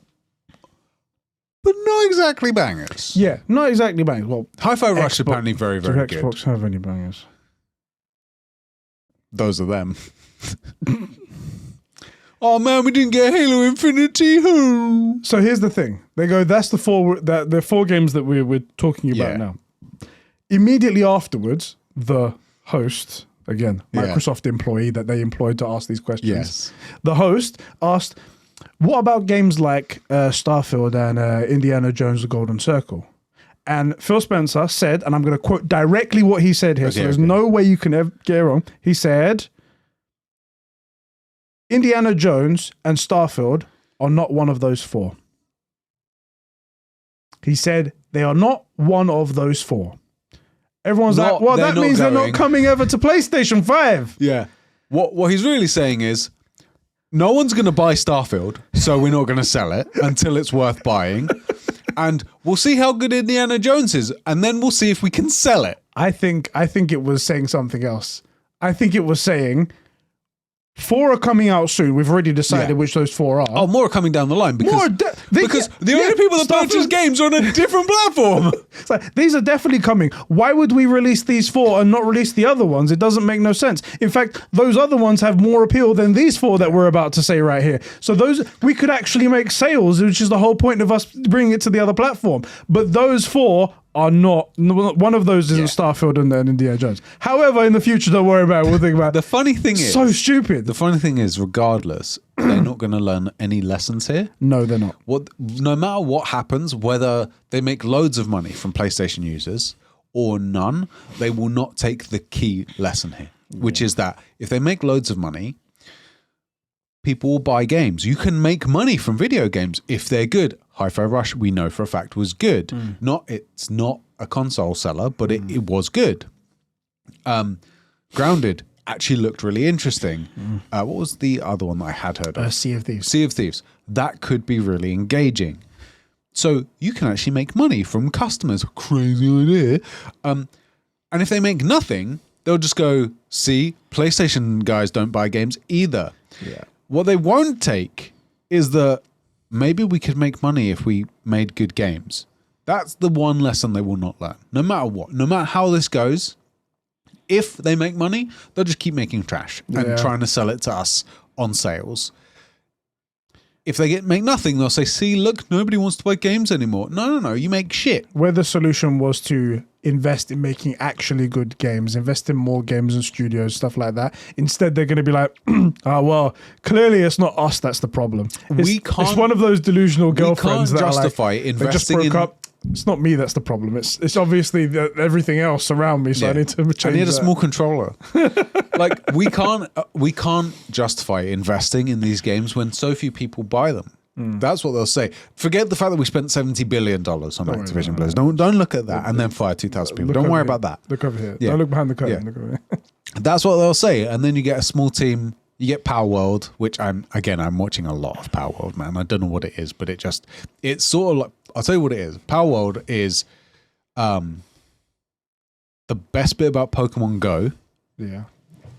not exactly bangers. sure. Yeah, not exactly bangers. Well, Hi-Fi Rush Xbox- apparently very, very do good. Xbox have any bangers? Those are them. Oh man, we didn't get Halo Infinity. So here's the thing. They go, that's the four games that we're talking about Yeah. now. Immediately afterwards, the host, again, Yeah. Microsoft employee that they employed to ask these questions. Yes. The host asked, what about games like Starfield and Indiana Jones The Golden Circle? And Phil Spencer said, and I'm going to quote directly what he said here, so there's no way you can ever get it wrong. He said, Indiana Jones and Starfield are not one of those four. He said they are not one of those four. Everyone's like, well, that means they're not coming over to PlayStation 5. Yeah. What he's really saying is, no one's going to buy Starfield, so we're not going to sell it until it's worth buying. And we'll see how good Indiana Jones is, and then we'll see if we can sell it. I think it was saying something else. I think it was saying 4 are coming out soon. We've already decided which those 4 are. Oh, more are coming down the line because the only people that purchase games are on a different platform. It's like, these are definitely coming. Why would we release these 4 and not release the other ones? It doesn't make no sense. In fact, those other ones have more appeal than these 4 that we're about to say right here. So those, we could actually make sales, which is the whole point of us bringing it to the other platform. But those 4 are not. One of those isn't Starfield and Indiana Jones. However, in the future, don't worry about it. We'll think about it. The funny thing is, so stupid. The funny thing is, regardless, they're not going to learn any lessons here. No, they're not. No matter what happens, whether they make loads of money from PlayStation users or none, they will not take the key lesson here, which is that if they make loads of money, people will buy games. You can make money from video games if they're good. Hi-Fi Rush, we know for a fact, was good. It's not a console seller, but it was good. Grounded actually looked really interesting. What was the other one that I had heard of? Sea of Thieves. Sea of Thieves. That could be really engaging. So you can actually make money from customers. Crazy idea. And if they make nothing, they'll just go, see, PlayStation guys don't buy games either. Yeah. What they won't take is that maybe we could make money if we made good games. That's the one lesson they will not learn. No matter what, no matter how this goes, if they make money, they'll just keep making trash and trying to sell it to us on sales. If they make nothing, they'll say, see, look, nobody wants to buy games anymore. No, you make shit. Where the solution was to invest in making actually good games, invest in more games and studios, stuff like that. Instead, they're going to be like, well, clearly it's not us that's the problem. It's one of those delusional girlfriends that justify are like, investing they just broke up. It's not me that's the problem. It's obviously everything else around me. So I need to change. I need a small controller. Like we can't justify investing in these games when so few people buy them. That's what they'll say. Forget the fact that we spent $70 billion on Activision Blizzard. Don't look at that and then fire 2,000 people. Don't worry about that. Look over here. Yeah. Don't look behind the curtain. Yeah. Look over here. That's what they'll say. And then you get a small team. You get Power World, which I'm watching a lot of Power World, man. I don't know what it is, but it's sort of like, I'll tell you what it is. Power World is the best bit about Pokemon Go. Yeah.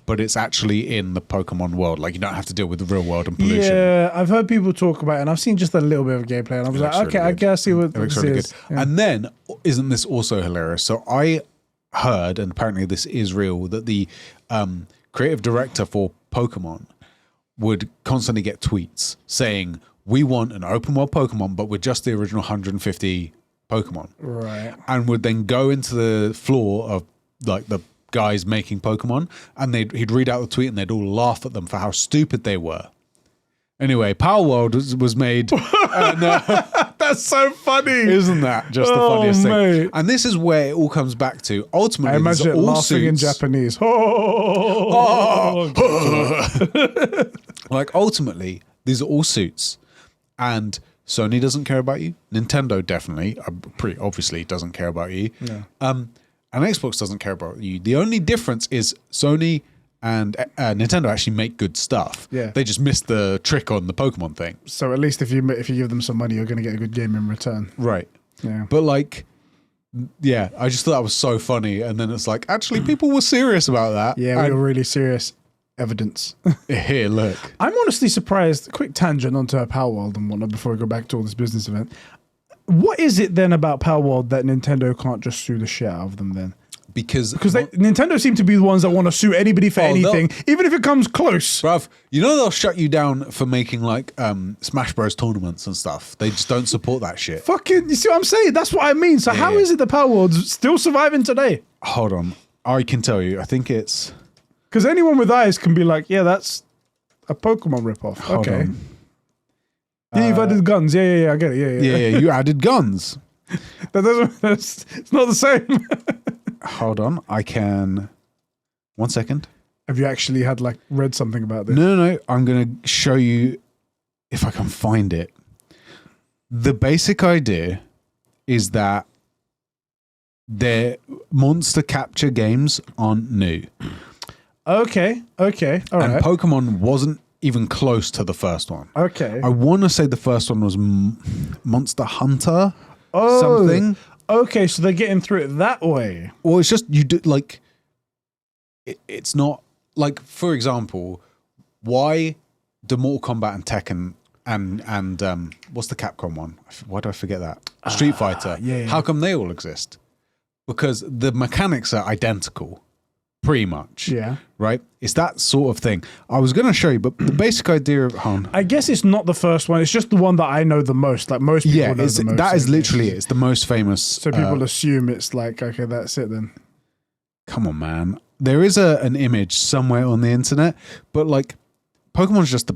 But it's actually in the Pokemon world. Like, you don't have to deal with the real world and pollution. Yeah, I've heard people talk about it, and I've seen just a little bit of gameplay, and I was like, okay, I guess see what this is. Yeah. And then, isn't this also hilarious? So I heard, and apparently this is real, that the creative director for Pokemon would constantly get tweets saying, we want an open world Pokemon, but with just the original 150 Pokemon. Right. And would then go into the floor of like the guys making Pokemon, and he'd read out the tweet and they'd all laugh at them for how stupid they were. Anyway, Power World was made. And, that's so funny. Isn't that just the funniest mate. thing? And this is where it all comes back to. Ultimately, I imagine it all laughing in Japanese. Like, ultimately, these are all suits. And Sony doesn't care about you. Nintendo definitely, pretty obviously, doesn't care about you. Yeah. And Xbox doesn't care about you. The only difference is Sony and Nintendo actually make good stuff. Yeah. They just missed the trick on the Pokemon thing. So at least if you give them some money, you're going to get a good game in return. Right. Yeah. But like, yeah, I just thought that was so funny. And then it's like, actually, people were serious about that. Yeah, we were really serious. Evidence. Here, look. I'm honestly surprised. Quick tangent onto Power World and whatnot before we go back to all this business event. What is it then about Power World that Nintendo can't just sue the shit out of them then? Because Nintendo seem to be the ones that want to sue anybody for anything, even if it comes close. Bruv, you know they'll shut you down for making like Smash Bros tournaments and stuff. They just don't support that shit. Fucking, you see what I'm saying? That's what I mean. So how is it the Power World's still surviving today? Hold on. I can tell you. I think it's... Because anyone with eyes can be like, yeah, that's a Pokemon ripoff. Okay. Yeah, you've added guns. Yeah, I get it. Yeah, you added guns. It's not the same. Hold on. I can... 1 second. Have you actually read something about this? No. I'm going to show you if I can find it. The basic idea is that their monster capture games aren't new. Okay. All right. And Pokemon wasn't even close to the first one. Okay. I want to say the first one was Monster Hunter something. Okay, so they're getting through it that way. Well, it's just, you do, like, it's not, like, for example, why do Mortal Kombat and Tekken and what's the Capcom one? Why do I forget that? Street Fighter. Yeah. How come they all exist? Because the mechanics are identical. Pretty much. Yeah. Right? It's that sort of thing. I was going to show you, but the basic idea of... I guess it's not the first one. It's just the one that I know the most. Like most people know the most. That is literally it. It's the most famous. So people assume it's like, okay, that's it then. Come on, man. There is an image somewhere on the internet, but like Pokemon's just the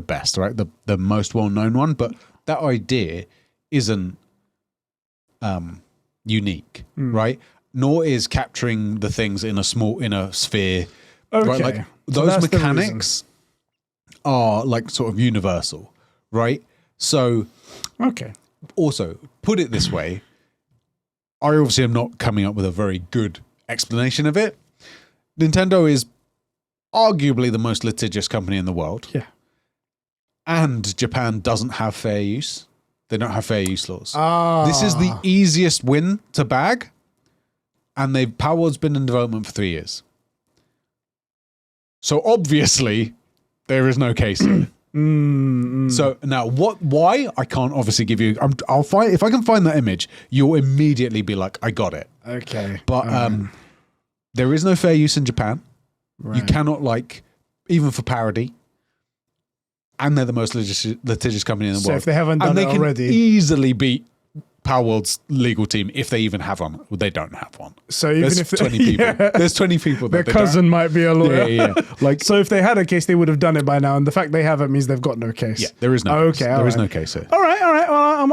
best, right? The most well-known one, but that idea isn't unique, right? Nor is capturing the things in a sphere. Okay. Right? Like those mechanics are like sort of universal, right? So, okay. Also, put it this way, I obviously am not coming up with a very good explanation of it. Nintendo is arguably the most litigious company in the world. Yeah. And Japan doesn't have fair use. They don't have fair use laws. This is the easiest win to bag. And Power World's been in development for 3 years. So obviously, there is no case here. So now, why? I can't obviously give you. I'll find if I can find that image. You'll immediately be like, I got it. Okay. But there is no fair use in Japan. Right. You cannot even for parody. And they're the most litigious company in the world. So if they haven't done it already, they can easily beat Power World's legal team if they even have one. Well, they don't have one. So even there's 20 people. There's 20 people. Their cousin might be a lawyer. Yeah. So if they had a case, they would have done it by now. And the fact they haven't means they've got no case. Yeah, there is no case. There is no case here. All right. Well, I'm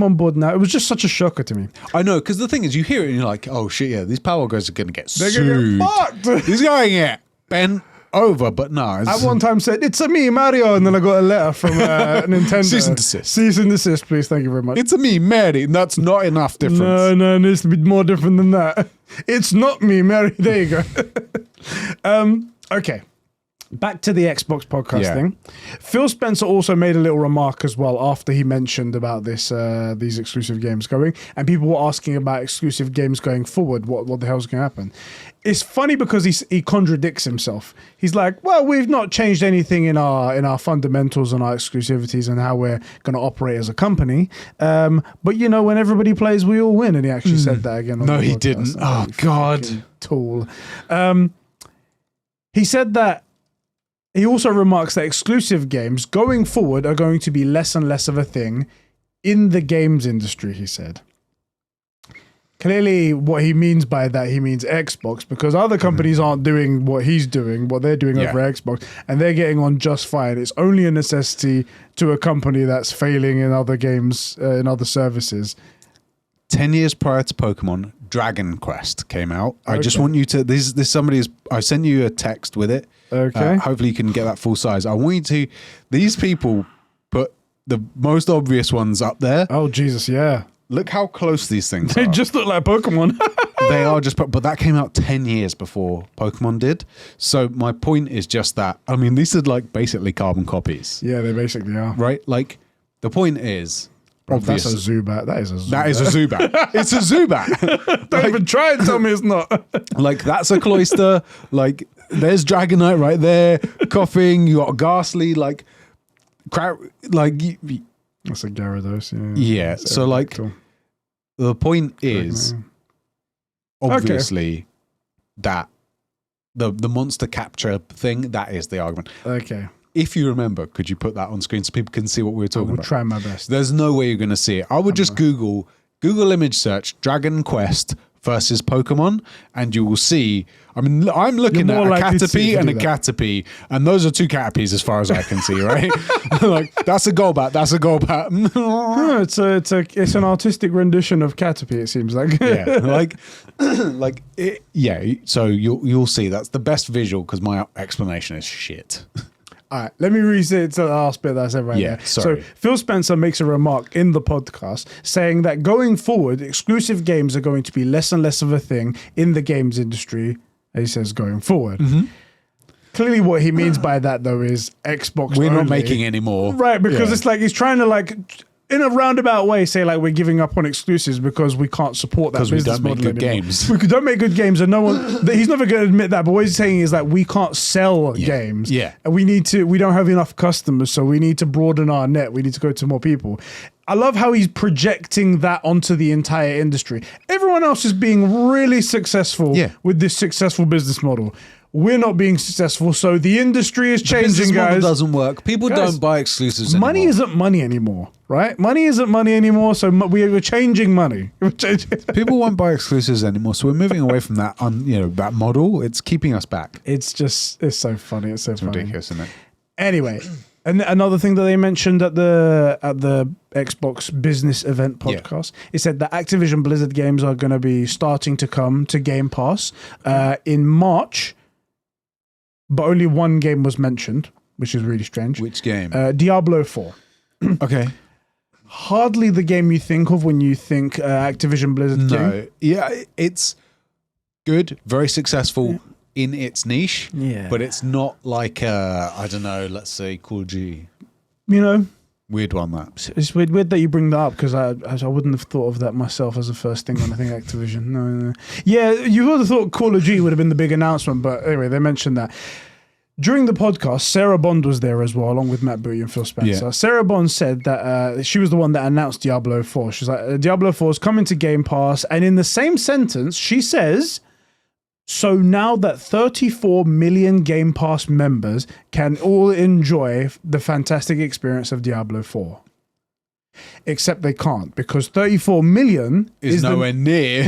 on board now. It was just such a shocker to me. I know, because the thing is, you hear it and you're like, oh shit, yeah, these Power guys are going to get sued. They're going to get fucked. These guys get bent over, but no. I one time said, it's a me, Mario, and then I got a letter from Nintendo. Cease and desist. Cease and desist, please. Thank you very much. It's a me, Mary, and that's not enough difference. No, it needs to be more different than that. It's not me, Mary. There you go. Okay. Back to the Xbox podcast thing. Phil Spencer also made a little remark as well after he mentioned about these exclusive games going, and people were asking about exclusive games going forward. What the hell's going to happen? It's funny because he contradicts himself. He's like, well, we've not changed anything in our fundamentals and our exclusivities and how we're going to operate as a company. But when everybody plays, we all win. And he actually said that again. No, he didn't. Oh God, tool. He said that. He also remarks that exclusive games going forward are going to be less and less of a thing in the games industry, he said. Clearly, what he means by that, he means Xbox, because other companies aren't doing what he's doing, what they're doing over Xbox, and they're getting on just fine. It's only a necessity to a company that's failing in other games, in other services. 10 years prior to Pokemon, Dragon Quest came out. I just want you to, I sent you a text with it. Okay. Hopefully you can get that full size. I want you to, these people put the most obvious ones up there. Oh Jesus, yeah. Look how close these things They are. just look like Pokemon. They are just, but that came out 10 years before Pokemon did. So my point is just that, I mean, these are like basically carbon copies, Yeah, they basically are. right? Like the point is, That's a obvious. Zubat. That is a Zubat. That is a Zubat. It's a Zubat. Don't even try and tell me it's not. Like that's a Cloyster. Like there's Dragonite right there, coughing. You got Ghastly. Like, like That's a Gyarados. yeah. It's So like, Aerodactyl. the point is, obviously, that the monster capture thing. That is the argument. Okay. If you remember, could you put that on screen so people can see what we were I talking will about? try my best. There's no way you're going to see it. I would just Google image search Dragon Quest versus Pokemon, and you will see. I mean, I'm looking You're at more a likely to see Caterpie if and a you do that. Caterpie, and those are two Caterpies as far as I can see, right? Like that's a Golbat, that's a Golbat. No, it's an artistic rendition of Caterpie. It seems like. Yeah, like it, yeah. So you'll see that's the best visual because my explanation is shit. All right, let me read it to the last bit that I said right Yeah, there. sorry. So Phil Spencer makes a remark in the podcast saying that going forward, exclusive games are going to be less and less of a thing in the games industry. He says going forward. Mm-hmm. Clearly, what he means by that though is Xbox. We're not only. making any more, Right, because Yeah. it's like he's trying to like in a roundabout way say like we're giving up on exclusives because we can't support that because we business don't make model good anymore. games. We don't make good games, and no one. He's never going to admit that. But what he's saying is that we can't sell games. Yeah. and we don't have enough customers, so we need to broaden our net. We need to go to more people. I love how he's projecting that onto the entire industry. Everyone else is being really successful Yeah. with this successful business model. We're not being successful, so the industry is changing, Business model guys. doesn't work. People Guys, don't buy exclusives anymore. Money isn't money anymore, right? Money isn't money anymore, so we're changing money. We're changing- People won't buy exclusives anymore, so we're moving away from that. That model. It's keeping us back. it's so funny. It's so funny. Ridiculous, isn't it? Anyway, and another thing that they mentioned at the Xbox business event podcast, it said that Activision Blizzard games are going to be starting to come to Game Pass in March, but only one game was mentioned, which is really strange. Which game? Diablo 4. Okay. Hardly the game you think of when you think Activision Blizzard game. No. Yeah, it's good, very successful in its niche. Yeah. But it's not like I don't know. Let's say Call of Duty. You know, Weird one that. it's weird that you bring that up because I wouldn't have thought of that myself as the first thing when I think Activision. No. Yeah, you would have thought Call of Duty would have been the big announcement, but anyway, they mentioned that. During the podcast, Sarah Bond was there as well, along with Matt Booty and Phil Spencer. Yeah. Sarah Bond said that she was the one that announced Diablo 4. She's like, Diablo 4 is coming to Game Pass. And in the same sentence, she says, so now that 34 million Game Pass members can all enjoy the fantastic experience of Diablo 4. Except they can't, because 34 million Is nowhere near.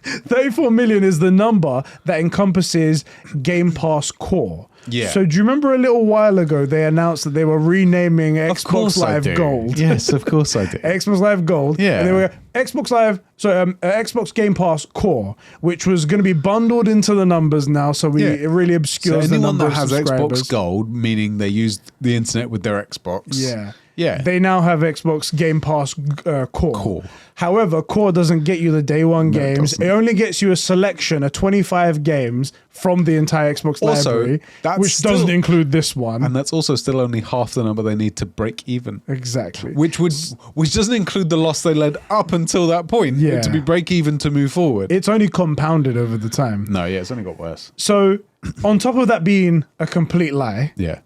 34 million is the number that encompasses Game Pass Core. Yeah. So do you remember a little while ago they announced that they were renaming Xbox Live Gold? Yes, of course I do. Xbox Live Gold. Yeah. And they were Xbox Game Pass Core, which was going to be bundled into the numbers now, so it really So obscures the anyone number that of has subscribers. Xbox Gold, meaning they use the internet with their Xbox. Yeah. Yeah. They now have Xbox Game Pass Core. Core. However, Core doesn't get you the day one games. doesn't. It only gets you a selection of 25 games from the entire Xbox Also, library, that's which doesn't still- include this one. And that's also still only half the number they need to break even. Exactly. Which doesn't include the loss they led up until that point. Yeah. To be break even to move forward. It's only compounded over the time. No, yeah, it's only got worse. So, on top of that being a complete lie, Yeah.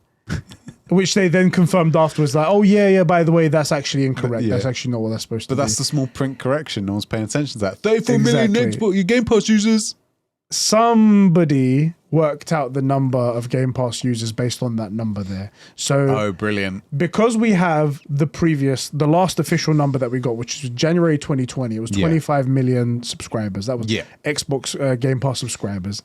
which they then confirmed afterwards, like, oh yeah, by the way, that's actually incorrect. Yeah. That's actually not what that's supposed But to that's be. the small print correction. No one's paying attention to that. 34 million Exactly. Xbox, your Game Pass users. Somebody worked out the number of Game Pass users based on that number there. So Oh, brilliant. because we have the last official number that we got, which was January 2020, it was 25 million subscribers. That was Xbox Game Pass subscribers.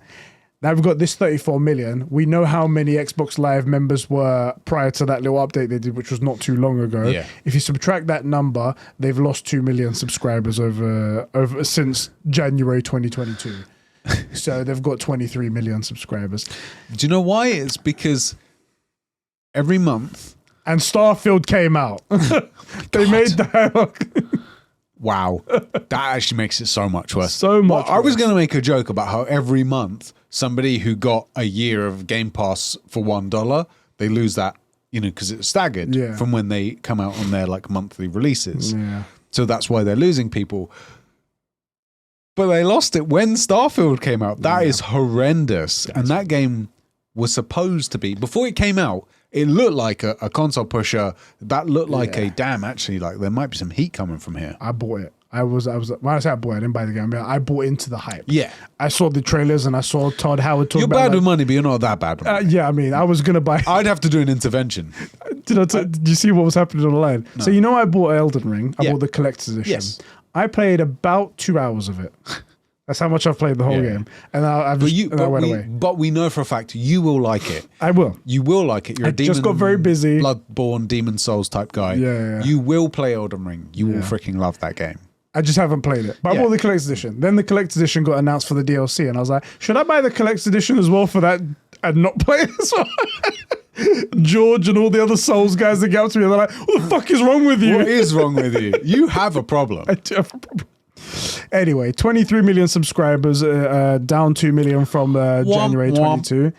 Now we've got this 34 million. We know how many Xbox Live members were prior to that little update they did, which was not too long ago. Yeah. If you subtract that number, they've lost 2 million subscribers over since January 2022. So they've got 23 million subscribers. Do you know why? It's because every month and Starfield came out. They made dialogue. Wow. That actually makes it so much worse. So much I was worse. going to make a joke about how every month somebody who got a year of Game Pass for $1, they lose that, because it's staggered from when they come out on their like monthly releases. Yeah. So that's why they're losing people. But they lost it when Starfield came out. That is horrendous. And that game was supposed to be, before it came out, it looked like a console pusher. That looked like a damn. Actually, like there might be some heat coming from here. I bought it. I was when I say I bought it, I didn't buy the game. I bought into the hype. Yeah, I saw the trailers and I saw Todd Howard talk you're about bad with money, but you're not that bad with money. yeah, I mean, I was gonna buy. I'd have to do an intervention. Did you see what was happening online? No. So I bought Elden Ring. I bought the collector's edition. Yes. I played about 2 hours of it. That's how much I've played the whole game, and I went away. But we know for a fact you will like it. I will. You will like it. You're a demon. Just got very busy. Bloodborne, Demon Souls type guy. Yeah. You will play Elden Ring. You will freaking love that game. I just haven't played it. But I bought the collector's edition. Then the collector's edition got announced for the DLC, and I was like, should I buy the collector's edition as well for that and not play it as well? George and all the other Souls guys that get up to me, they're like, what the fuck is wrong with you? What is wrong with you? You have a problem. I do have a problem. Anyway, 23 million subscribers, down 2 million from January 22.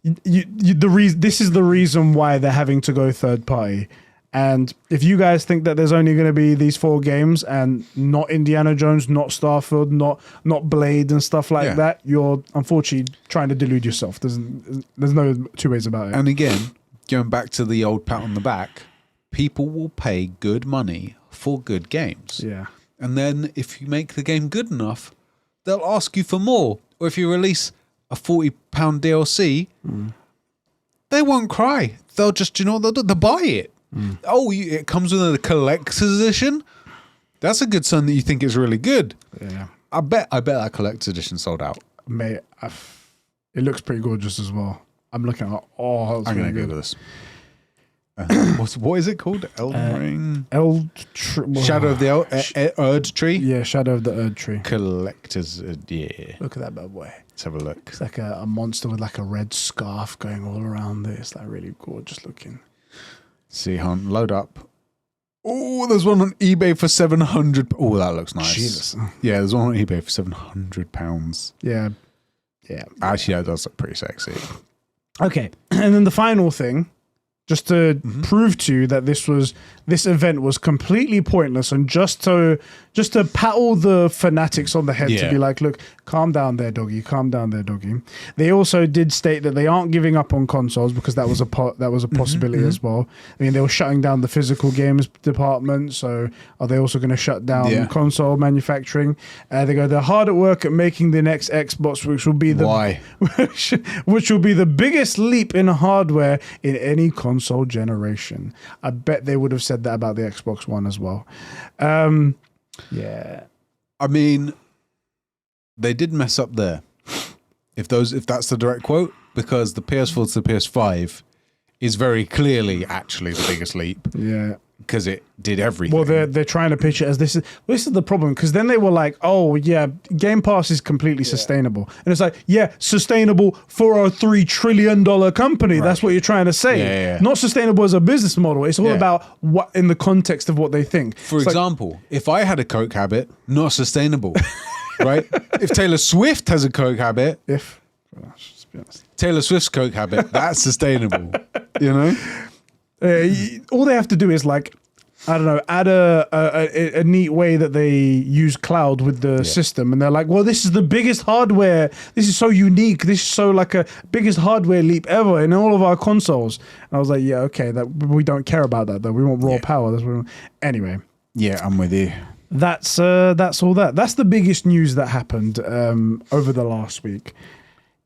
This is the reason why they're having to go third party. And if you guys think that there's only going to be these 4 games and not Indiana Jones, not Starfield, not Blade and stuff like that, you're unfortunately trying to delude yourself. There's no two ways about it. And again, going back to the old pat on the back, people will pay good money for good games. Yeah. And then if you make the game good enough, they'll ask you for more. Or if you release a £40 DLC, they won't cry. They'll just, they'll buy it. Oh, it comes with a collector's edition? That's a good sign that you think it's really good. Yeah. I bet that collector's edition sold out. Mate, it looks pretty gorgeous as well. I'm looking at I'm going to go to this. What is it called? Elden Ring? Shadow of the Erd Tree? Yeah, Shadow of the Erd Tree. Collector's, Look at that bad boy. Let's have a look. It's like a monster with like a red scarf going all around it. It's like really gorgeous looking. See, load up. Oh, there's one on eBay for 700. Oh, that looks nice. Jesus. Yeah, there's one on eBay for £700. Yeah. Actually, that does look pretty sexy. Okay, and then the final thing, just to prove to you that this event was completely pointless, and just to pat all the fanatics on the head to be like, look, calm down there, doggy, calm down there, doggy. They also did state that they aren't giving up on consoles, because that was a possibility as well. I mean, they were shutting down the physical games department, so are they also going to shut down console manufacturing? They go, they're hard at work at making the next Xbox, which will be which will be the biggest leap in hardware in any console generation. I bet they would have said that about the Xbox One as well. Yeah. I mean, they did mess up there. If that's the direct quote, because the PS4 to the PS5 is very clearly actually the biggest leap. Yeah. Because it did everything. Well, they're trying to pitch it as this is the problem, because then they were like, oh yeah, Game Pass is completely sustainable, and it's like, yeah, sustainable for a $3 trillion company. Right. That's what you're trying to say. Yeah. Not sustainable as a business model. It's all about what in the context of what they think. For example, if I had a Coke habit, not sustainable, right? If Taylor Swift has a Coke habit, just be honest. Taylor Swift's Coke habit, that's sustainable. You know. All they have to do is, like, I don't know, add a neat way that they use cloud with the system, and they're like, well, this is the biggest hardware. This is so unique. This is so like a biggest hardware leap ever in all of our consoles. And I was like, yeah, okay, that we don't care about that though. We want raw power. That's what we want. Anyway. Yeah, I'm with you. That's all that. That's the biggest news that happened over the last week.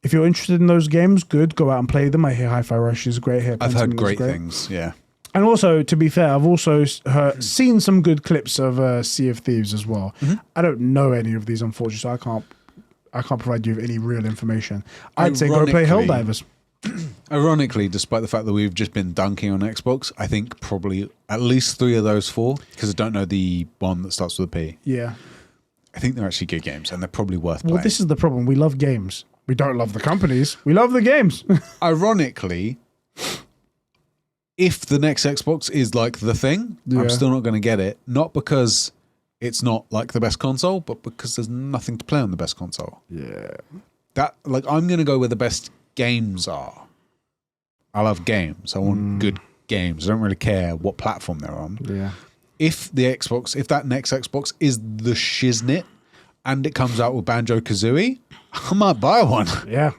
If you're interested in those games, good. Go out and play them. I hear Hi-Fi Rush is great. I've heard great things, yeah. And also, to be fair, I've also seen some good clips of Sea of Thieves as well. I don't know any of these, unfortunately, so I can't provide you with any real information. I'd say go play Helldivers. Ironically, despite the fact that we've just been dunking on Xbox, I think probably at least 3 of those 4, because I don't know the one that starts with a P. Yeah. I think they're actually good games, and they're probably worth playing. Well, this is the problem. We love games. We don't love the companies. We love the games. Ironically, if the next Xbox is like the thing, I'm still not going to get it. Not because it's not like the best console, but because there's nothing to play on the best console. Yeah. That like I'm going to go where the best games are. I love games. I want good games. I don't really care what platform they're on. Yeah. If that next Xbox is the shiznit and it comes out with Banjo-Kazooie, I might buy one. Yeah.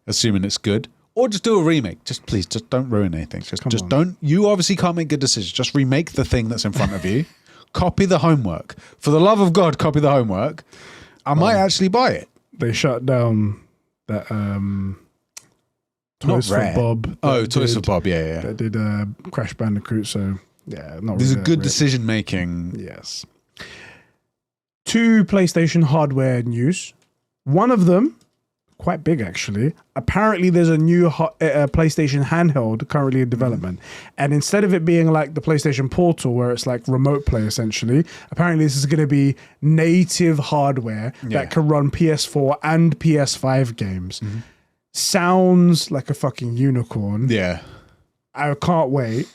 Assuming it's good. Or just do a remake. Just please, just don't ruin anything. Just don't. You obviously can't make good decisions. Just remake the thing that's in front of you. Copy the homework. For the love of God, copy the homework. I might actually buy it. They shut down that Toys for Bob. Oh, Toys for Bob. Yeah. That did Crash Bandicoot. So yeah, not. There's really a good decision making. Yes. 2 PlayStation hardware news. One of them, quite big actually. Apparently, there's a new PlayStation handheld currently in development, and instead of it being like the PlayStation Portal, where it's like remote play essentially, apparently this is going to be native hardware that can run PS4 and PS5 games. Sounds like a fucking unicorn. Yeah, I can't wait.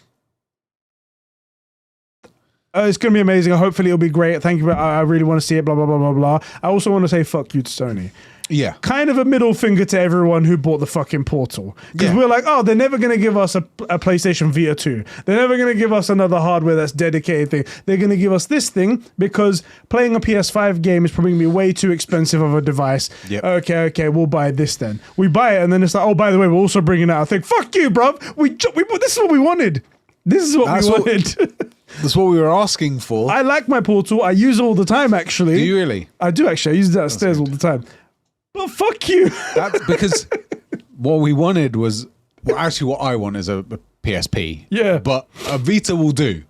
It's going to be amazing. Hopefully it'll be great. Thank you. I really want to see it. Blah, blah, blah, blah, blah. I also want to say fuck you to Sony. Yeah. Kind of a middle finger to everyone who bought the fucking Portal. Because we're like, oh, they're never going to give us a PlayStation Vita 2. They're never going to give us another hardware that's dedicated thing. They're going to give us this thing because playing a PS5 game is probably going to be way too expensive of a device. Yep. Okay, we'll buy this then. We buy it and then it's like, oh, by the way, we're also bringing out a thing. Fuck you, bruv. This is what we wanted. This is what we wanted. That's what we were asking for. I like my Portal. I use it all the time, actually. Do you really? I do, actually. I use it downstairs all the time. But fuck you. That's because what we wanted was... Well, actually, what I want is a PSP. Yeah. But a Vita will do.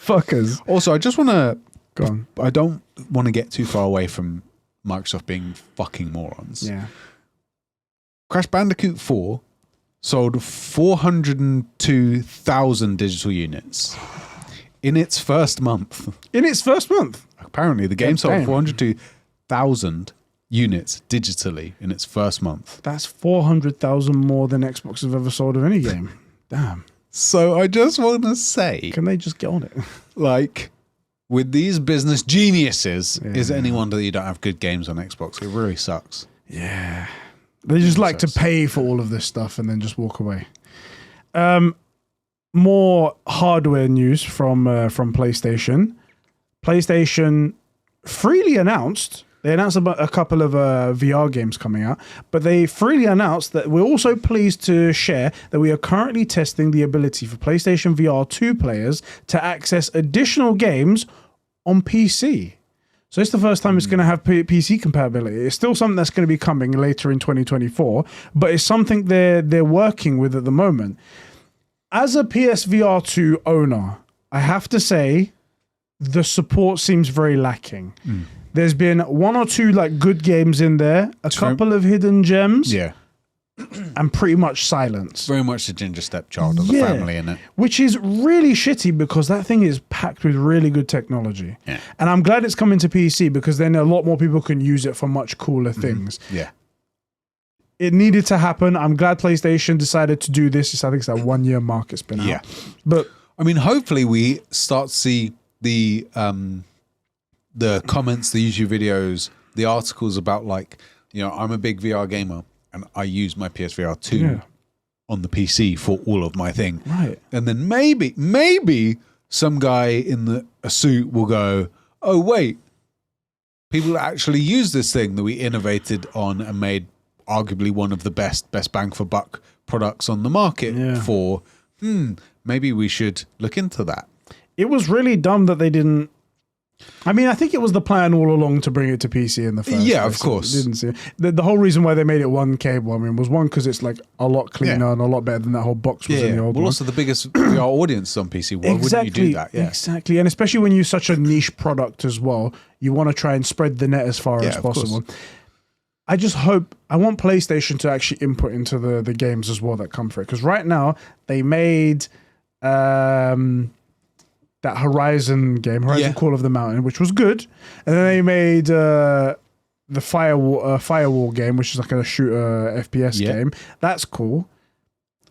Fuckers. Also, I just want to... Go on. I don't want to get too far away from Microsoft being fucking morons. Yeah. Crash Bandicoot 4 sold 402,000 digital units in its first month. In its first month? Apparently, the game sold 402,000 units digitally in its first month. That's 400,000 more than Xbox have ever sold of any game. Damn. So I just want to say... Can they just get on it? Like, with these business geniuses, is there any wonder that you don't have good games on Xbox? It really sucks. Yeah. They just like to pay for all of this stuff and then just walk away. More hardware news from PlayStation. PlayStation freely announced, they announced about a couple of VR games coming out, but they freely announced that we're also pleased to share that we are currently testing the ability for PlayStation VR 2 players to access additional games on PC. So it's the first time it's going to have PC compatibility. It's still something that's going to be coming later in 2024, but it's something they're working with at the moment. As a PSVR 2 owner, I have to say the support seems very lacking. There's been 1 or 2 like good games in there, a couple of hidden gems. Yeah. And pretty much silence. Very much the ginger stepchild of the family, in it. Which is really shitty because that thing is packed with really good technology. Yeah. And I'm glad it's coming to PC because then a lot more people can use it for much cooler things. Yeah. It needed to happen. I'm glad PlayStation decided to do this. I think it's that 1 year mark it's been out. Yeah. But I mean, hopefully we start to see the comments, the YouTube videos, the articles about like, you know, I'm a big VR gamer and I use my PSVR 2 on the PC for all of my thing. Right. And then maybe some guy in a suit will go, oh, wait, people actually use this thing that we innovated on and made arguably one of the best bang for buck products on the market for, maybe we should look into that. It was really dumb that they didn't. I mean, I think it was the plan all along to bring it to PC in the first place. Of course. Didn't see the whole reason why they made it one cable. I mean, was one because it's like a lot cleaner and a lot better than that whole box was in the old one. Also the biggest VR audience on PC. Why wouldn't you do that? Yeah. Exactly, and especially when you're such a niche product as well, you want to try and spread the net as far as possible. I just hope, I want PlayStation to actually input into the games as well that come for it. Because right now, they made that Horizon game, Horizon Call of the Mountain, which was good. And then they made the Firewall game, which is like a shooter FPS game. That's cool.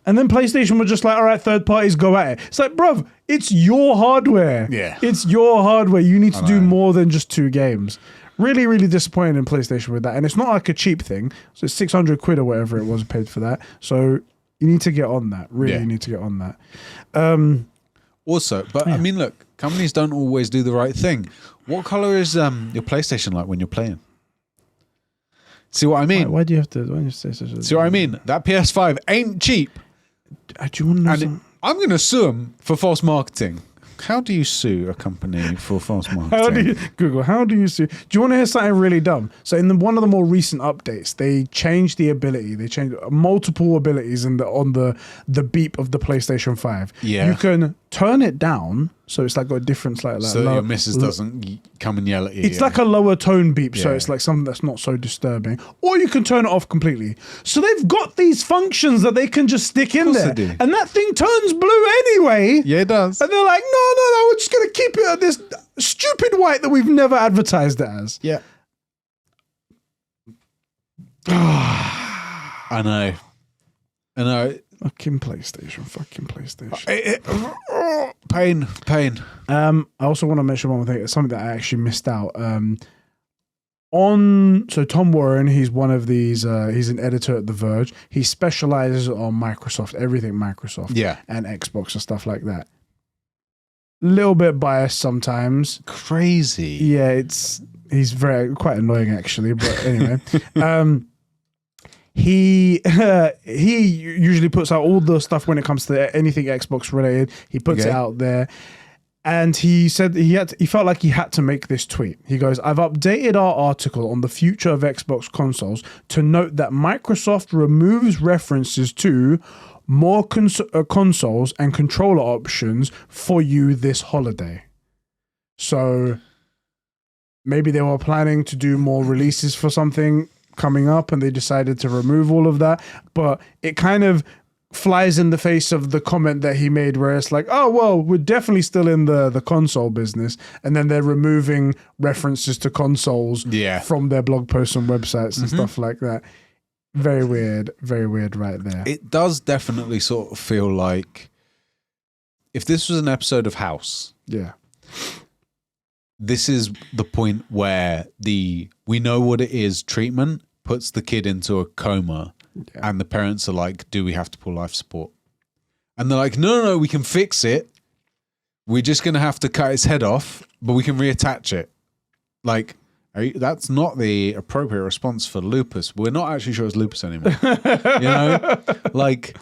And then PlayStation were just like, all right, third parties, go at it. It's like, bruv, it's your hardware. Yeah. It's your hardware. You need to do more than just 2 games. Really, really disappointed in PlayStation with that. And it's not like a cheap thing. So it's 600 quid or whatever it was paid for that. So you need to get on that. Really, you need to get on that. Also, but I mean, look, companies don't always do the right thing. What color is your PlayStation like when you're playing? See what I mean? Why do you have to say such a... See what I mean? That PS5 ain't cheap. Do you want to know And I'm going to sue them for false marketing. How do you sue a company for false marketing? How do you sue? Do you want to hear something really dumb? So in one of the more recent updates, they changed the ability. They changed multiple abilities on the beep of the PlayStation 5. Yeah. You can turn it down, so it's like got a different like so that your missus doesn't come and yell at you. It's like a lower tone beep, so it's like something that's not so disturbing. Or you can turn it off completely. So they've got these functions that they can just stick in there. And that thing turns blue anyway. Yeah, it does. And they're like, no, we're just going to keep it at this stupid white that we've never advertised it as. Yeah. I know. Fucking PlayStation. Pain. I also want to mention one more thing. It's something that I actually missed out. So Tom Warren, he's one of these, he's an editor at The Verge. He specializes on Microsoft, everything Microsoft. Yeah. And Xbox and stuff like that. Little bit biased sometimes. Crazy. Yeah, he's quite annoying actually, but anyway. He usually puts out all the stuff when it comes to anything Xbox related. He puts it out there. And he said he felt like he had to make this tweet. He goes, "I've updated our article on the future of Xbox consoles to note that Microsoft removes references to more consoles and controller options for you this holiday." So maybe they were planning to do more releases for something coming up and they decided to remove all of that. But it kind of flies in the face of the comment that he made where it's like, oh, well, we're definitely still in the console business. And then they're removing references to consoles from their blog posts and websites and stuff like that. Very weird right there. It does definitely sort of feel like if this was an episode of House. Yeah. This is the point where we know what it is treatment puts the kid into a coma and the parents are like, do we have to pull life support? And they're like, no, we can fix it. We're just going to have to cut its head off, but we can reattach it. Like, that's not the appropriate response for lupus. We're not actually sure it's lupus anymore. You know? Like,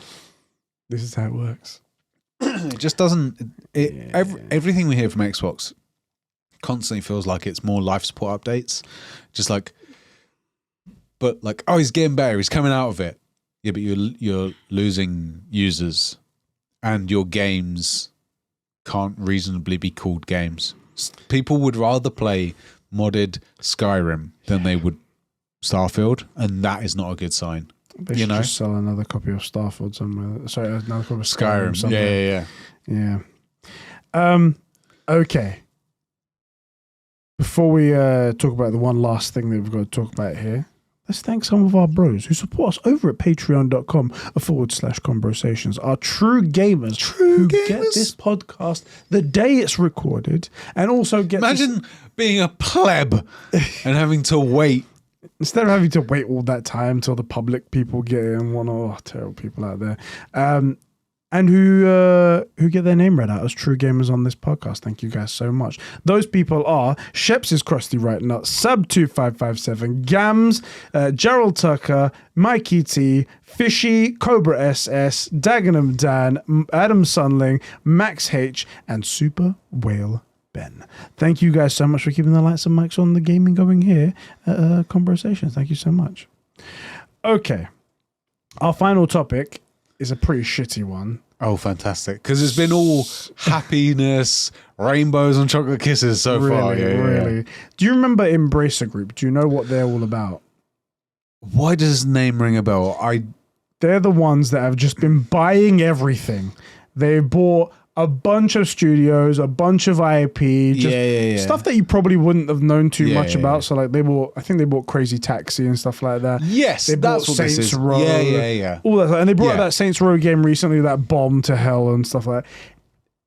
this is how it works. It just doesn't... Everything we hear from Xbox constantly feels like it's more life support updates. Just like... But like, oh, he's getting better. He's coming out of it. Yeah, but you're losing users, and your games can't reasonably be called games. People would rather play modded Skyrim than they would Starfield, and that is not a good sign. They should just sell another copy of Starfield somewhere. Sorry, another copy of Skyrim somewhere. Yeah. Okay. Before we talk about the one last thing that we've got to talk about here, let's thank some of our bros who support us over at patreon.com/Conbrosations. Our true gamers who get this podcast the day it's recorded and also get... Imagine being a pleb and having to wait. Instead of having to wait all that time till the public people get it and whatnot, terrible people out there. And who get their name read out as true gamers on this podcast. Thank you guys so much. Those people are Sheps' Crusty Right Nut, Sub2557, Gams, Gerald Tucker, Mikey T, Fishy, Cobra SS, Dagenham Dan, Adam Sunling, Max H, and Super Whale Ben. Thank you guys so much for keeping the lights and mics on the gaming going here at Conbrosations. Thank you so much. Okay. Our final topic is a pretty shitty one. Oh, fantastic. Because it's been all happiness, rainbows and chocolate kisses so far. Really. Do you remember Embracer Group? Do you know what they're all about? Why does his name ring a bell? They're the ones that have just been buying everything. They bought a bunch of studios, a bunch of IP, just stuff that you probably wouldn't have known too much about. So like I think they bought Crazy Taxi and stuff like that. Yes, they bought that's what Saints this is. Row. Yeah. All that, and they brought out that Saints Row game recently, that Bomb to Hell and stuff like that.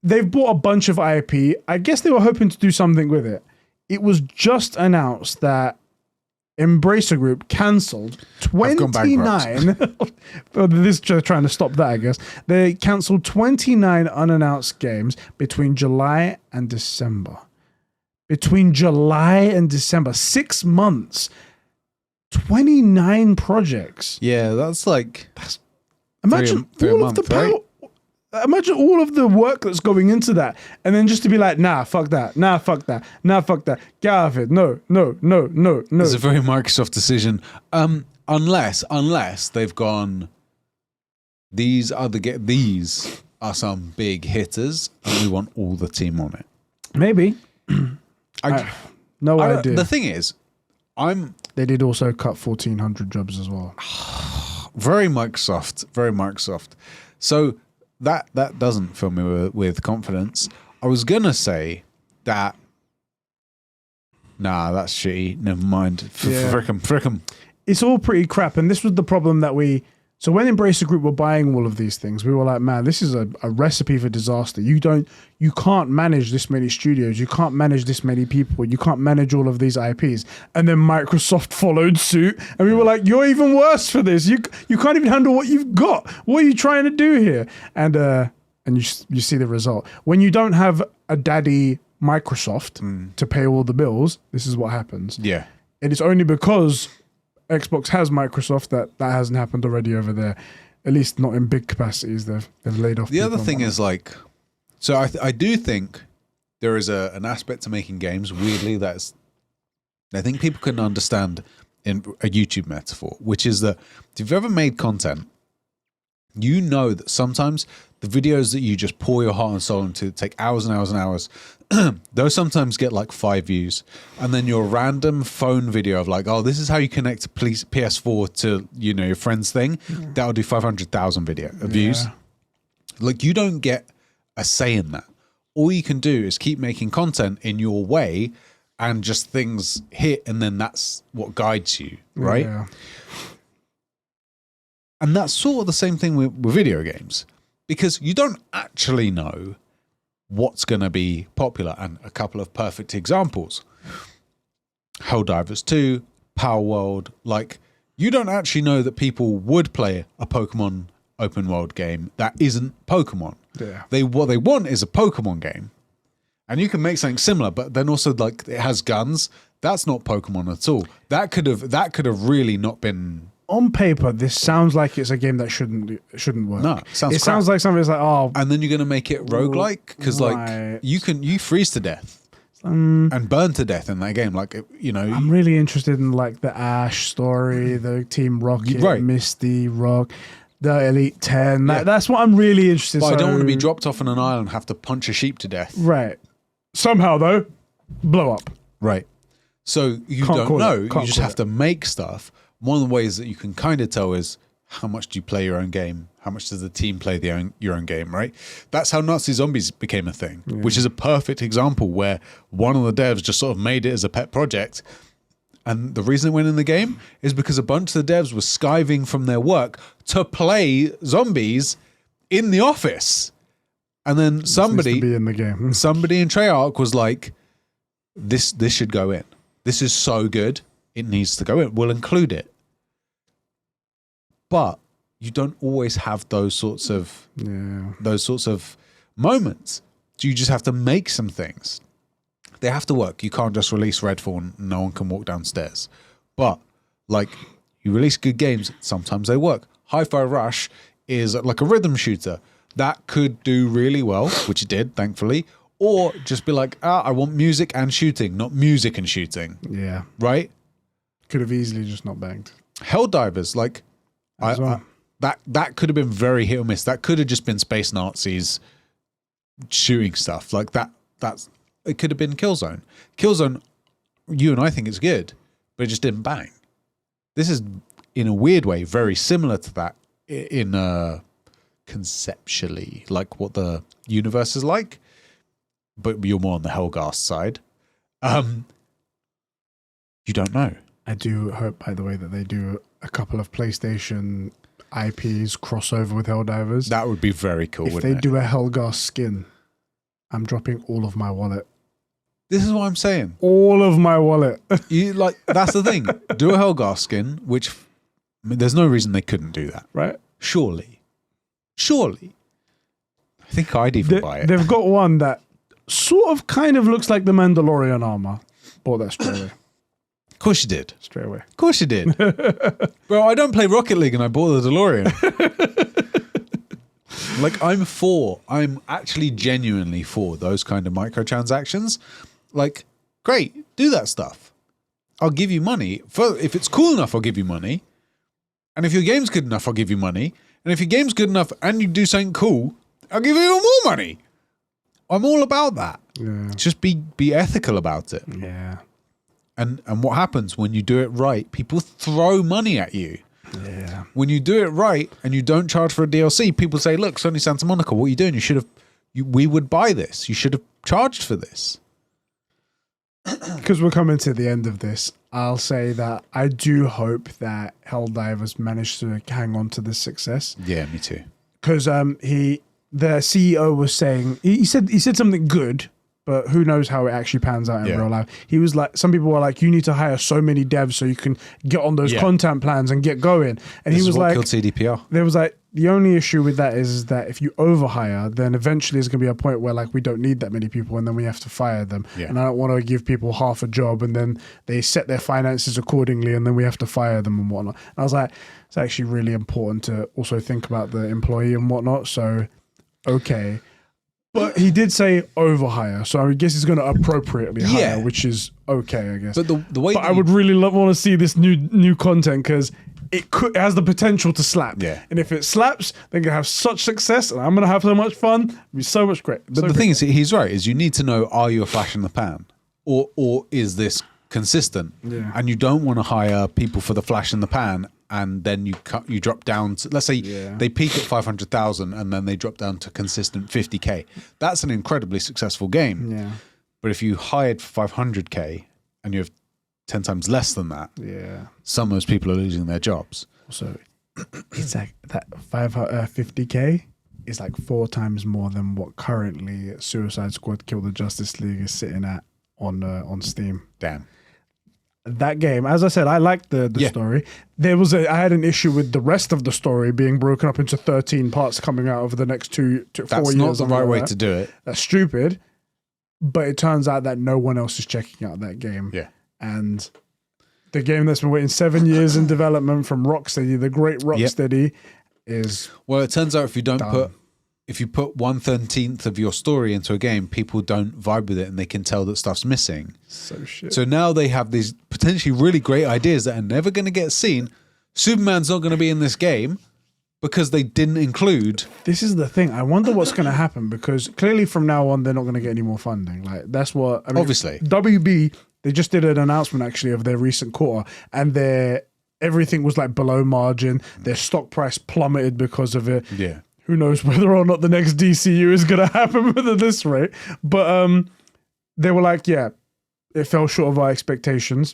They've bought a bunch of IP. I guess they were hoping to do something with it. It was just announced that Embracer Group cancelled 29. This just trying to stop that, I guess. They cancelled 29 unannounced games between July and December. Between July and December, 6 months, 29 projects. Yeah, that's like imagine three all a of the month, right? Imagine all of the work that's going into that, and then just to be like, nah, fuck that, nah, fuck that, nah, fuck that, get out of it, no. It's a very Microsoft decision, unless they've gone, these are some big hitters, and we want all the team on it. Maybe. No idea. The thing is, They did also cut 1,400 jobs as well. very Microsoft. So. That doesn't fill me with confidence. I was gonna say that. Nah, that's shitty. Never mind. Frick 'em. It's all pretty crap, and this was the problem that So when Embracer Group were buying all of these things, we were like, man, this is a recipe for disaster. You can't manage this many studios. You can't manage this many people. You can't manage all of these IPs. And then Microsoft followed suit, and we were like, you're even worse for this. You can't even handle what you've got. What are you trying to do here? And you see the result. When you don't have a daddy Microsoft to pay all the bills, this is what happens. Yeah. And it's only because Xbox has Microsoft that hasn't happened already over there, at least not in big capacities. They've laid off. The other thing is like, so I do think there is an aspect to making games. Weirdly, I think people can understand in a YouTube metaphor, which is that if you've ever made content, you know that sometimes the videos that you just pour your heart and soul into take hours and hours and hours. Those sometimes get like 5 views, and then your random phone video of like, oh, this is how you connect PS4 to your friend's thing. That'll do 500,000 views. Like, you don't get a say in that. All you can do is keep making content in your way, and just things hit, and then that's what guides you, right? Yeah. And that's sort of the same thing with video games, because you don't actually know what's going to be popular. And a couple of perfect examples: Helldivers 2, Power World. Like, you don't actually know that people would play a Pokemon open world game that isn't Pokemon. Yeah. What they want is a Pokemon game, and you can make something similar, but then also like it has guns. That's not Pokemon at all. That could have really not been. On paper, this sounds like it's a game that shouldn't work. No, it sounds like somebody's like, oh, and then you're going to make it roguelike, because like you freeze to death and burn to death in that game. Like, I'm really interested in like the Ash story, the Team Rocket, Misty, Rock, the Elite 10. That's what I'm really interested in. But I don't want to be dropped off on an island and have to punch a sheep to death. Right. Somehow though, blow up. Right. So you don't know. You just have to make stuff. One of the ways that you can kind of tell is how much do you play your own game? How much does the team play your own game, right? That's how Nazi Zombies became a thing, which is a perfect example where one of the devs just sort of made it as a pet project. And the reason it went in the game is because a bunch of the devs were skiving from their work to play zombies in the office. And then somebody be in the game. Somebody in Treyarch was like, this should go in. This is so good. It needs to go in. We'll include it. But you don't always have those sorts of moments. So you just have to make some things. They have to work. You can't just release Redfall and no one can walk downstairs. But like, you release good games, sometimes they work. Hi-Fi Rush is like a rhythm shooter that could do really well, which it did, thankfully. Or just be like, I want music and shooting, not music and shooting. Yeah. Right? Could have easily just not banged. Helldivers, like, that could have been very hit or miss. That could have just been space Nazis shooting stuff. Like it could have been Killzone. Killzone, you and I think it's good, but it just didn't bang. This is, in a weird way, very similar to that in conceptually, like what the universe is like, but you're more on the Hellgast side. You don't know. I do hope, by the way, that they do a couple of PlayStation IPs crossover with Helldivers. That would be very cool. If they do a Hellgast skin, I'm dropping all of my wallet. This is what I'm saying. All of my wallet. That's the thing. Do a Hellgast skin, which there's no reason they couldn't do that. Right? Surely. I think I'd even buy it. They've got one that sort of kind of looks like the Mandalorian armor. Bought that straight away. Of course you did. Straight away. Of course you did. Bro, I don't play Rocket League and I bought the DeLorean. Like, I'm actually genuinely for those kind of microtransactions. Like, great, do that stuff. I'll give you money. If it's cool enough, I'll give you money. And if your game's good enough, I'll give you money. And if your game's good enough and you do something cool, I'll give you even more money. I'm all about that. Yeah. Just be ethical about it. Yeah. And what happens when you do it right? People throw money at you. Yeah. When you do it right and you don't charge for a DLC, people say, look, Sony Santa Monica, what are you doing? We would buy this. You should have charged for this. Because we're coming to the end of this, I'll say that I do hope that Helldivers managed to hang on to this success. Yeah, me too. Because the CEO was saying, he said something good, but who knows how it actually pans out in real life. He was like, some people were like, you need to hire so many devs so you can get on those content plans and get going. And This he was is what like, killed CDPR. there was like, the only issue with that is that if you overhire, then eventually there's going to be a point where like we don't need that many people and then we have to fire them. Yeah. And I don't want to give people half a job and then they set their finances accordingly and then we have to fire them and whatnot. And I was like, it's actually really important to also think about the employee and whatnot. So, okay. But he did say overhire, so I guess he's going to appropriately hire, which is okay, I guess. But the way I would really want to see this new content because it has the potential to slap. Yeah. And if it slaps, they're going to have such success, and I'm going to have so much fun. It'll be so much great. But the thing is, he's right, is you need to know, are you a flash in the pan? Or is this consistent? Yeah. And you don't want to hire people for the flash in the pan and then you drop down to, let's say they peak at 500,000 and then they drop down to consistent 50K. That's an incredibly successful game. Yeah. But if you hired for 500K and you have 10 times less than that, some of those people are losing their jobs. So it's like that 50K is like 4 times more than what currently Suicide Squad Kill the Justice League is sitting at on Steam. Damn. That game, as I said, I liked the story. I had an issue with the rest of the story being broken up into 13 parts coming out over the next 4 years. That's not the right way to do it. That's stupid. But it turns out that no one else is checking out that game. Yeah. And the game that's been waiting 7 years in development from Rocksteady, the great Rocksteady, is well, it turns out if you don't done. if you put 1/13 of your story into a game, people don't vibe with it and they can tell that stuff's missing. So shit. So now they have these potentially really great ideas that are never going to get seen. Superman's not going to be in this game because they didn't include. This is the thing. I wonder what's going to happen because clearly from now on, they're not going to get any more funding. Like that's what, I mean, obviously. WB, they just did an announcement actually of their recent quarter and everything was like below margin. Their stock price plummeted because of it. Yeah. Who knows whether or not the next DCU is going to happen at this rate. But they were like, yeah, it fell short of our expectations.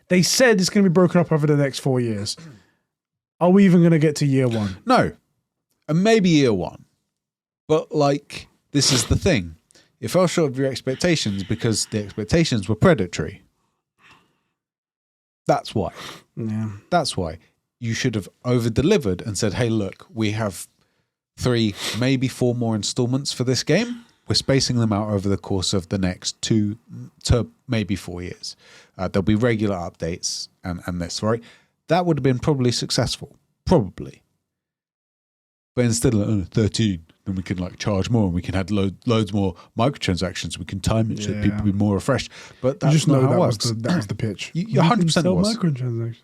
They said it's going to be broken up over the next 4 years. Are we even going to get to year 1? No. And maybe year 1. But like, this is the thing. It fell short of your expectations because the expectations were predatory. That's why. Yeah. That's why. You should have over-delivered and said, hey, look, we have 3, maybe 4 more installments for this game. We're spacing them out over the course of the next 2 to maybe 4 years. There'll be regular updates and this, right? That would have been probably successful. Probably. But instead of 13, then we can like charge more and we can add loads more microtransactions. We can time it so that people be more refreshed. But that's just not know how it that works. was the pitch. You 100% was. Microtransactions.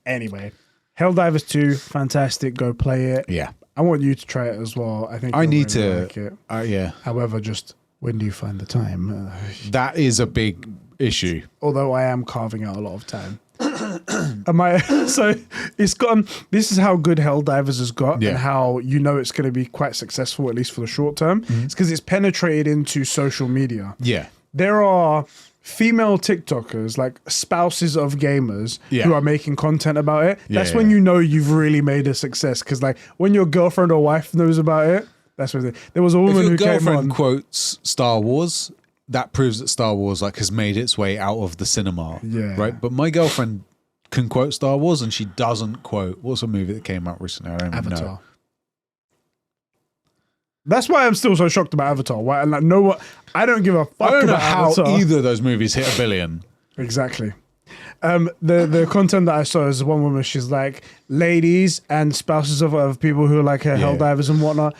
Anyway, Helldivers 2, fantastic. Go play it. Yeah. I want you to try it as well. I think I you'll need really to. like it. Yeah. However, just when do you find the time? That is a big issue. Although I am carving out a lot of time. So it's gotten. This is how good Helldivers has got, Yeah. and how you know it's going to be quite successful, at least for the short term. It's because it's penetrated into social media. Yeah. There are female TikTokers, like spouses of gamers, Yeah. who are making content about it. That's Yeah, when yeah. you know you've really made a success. Because like when your girlfriend or wife knows about it, that's what there was a If woman your who came girlfriend on. quotes Star Wars, that proves that Star Wars like has made its way out of the cinema. Yeah. Right. But my girlfriend can quote Star Wars, and she doesn't quote what's a movie that came out recently? I don't even Avatar. know. That's why I'm still so shocked about Avatar. Why? And like, no, what? I don't give a fuck I don't know about how Avatar. either of those movies hit $1 billion. Exactly. The content that I saw is one woman. She's like, ladies and spouses of people who are like Helldivers and whatnot.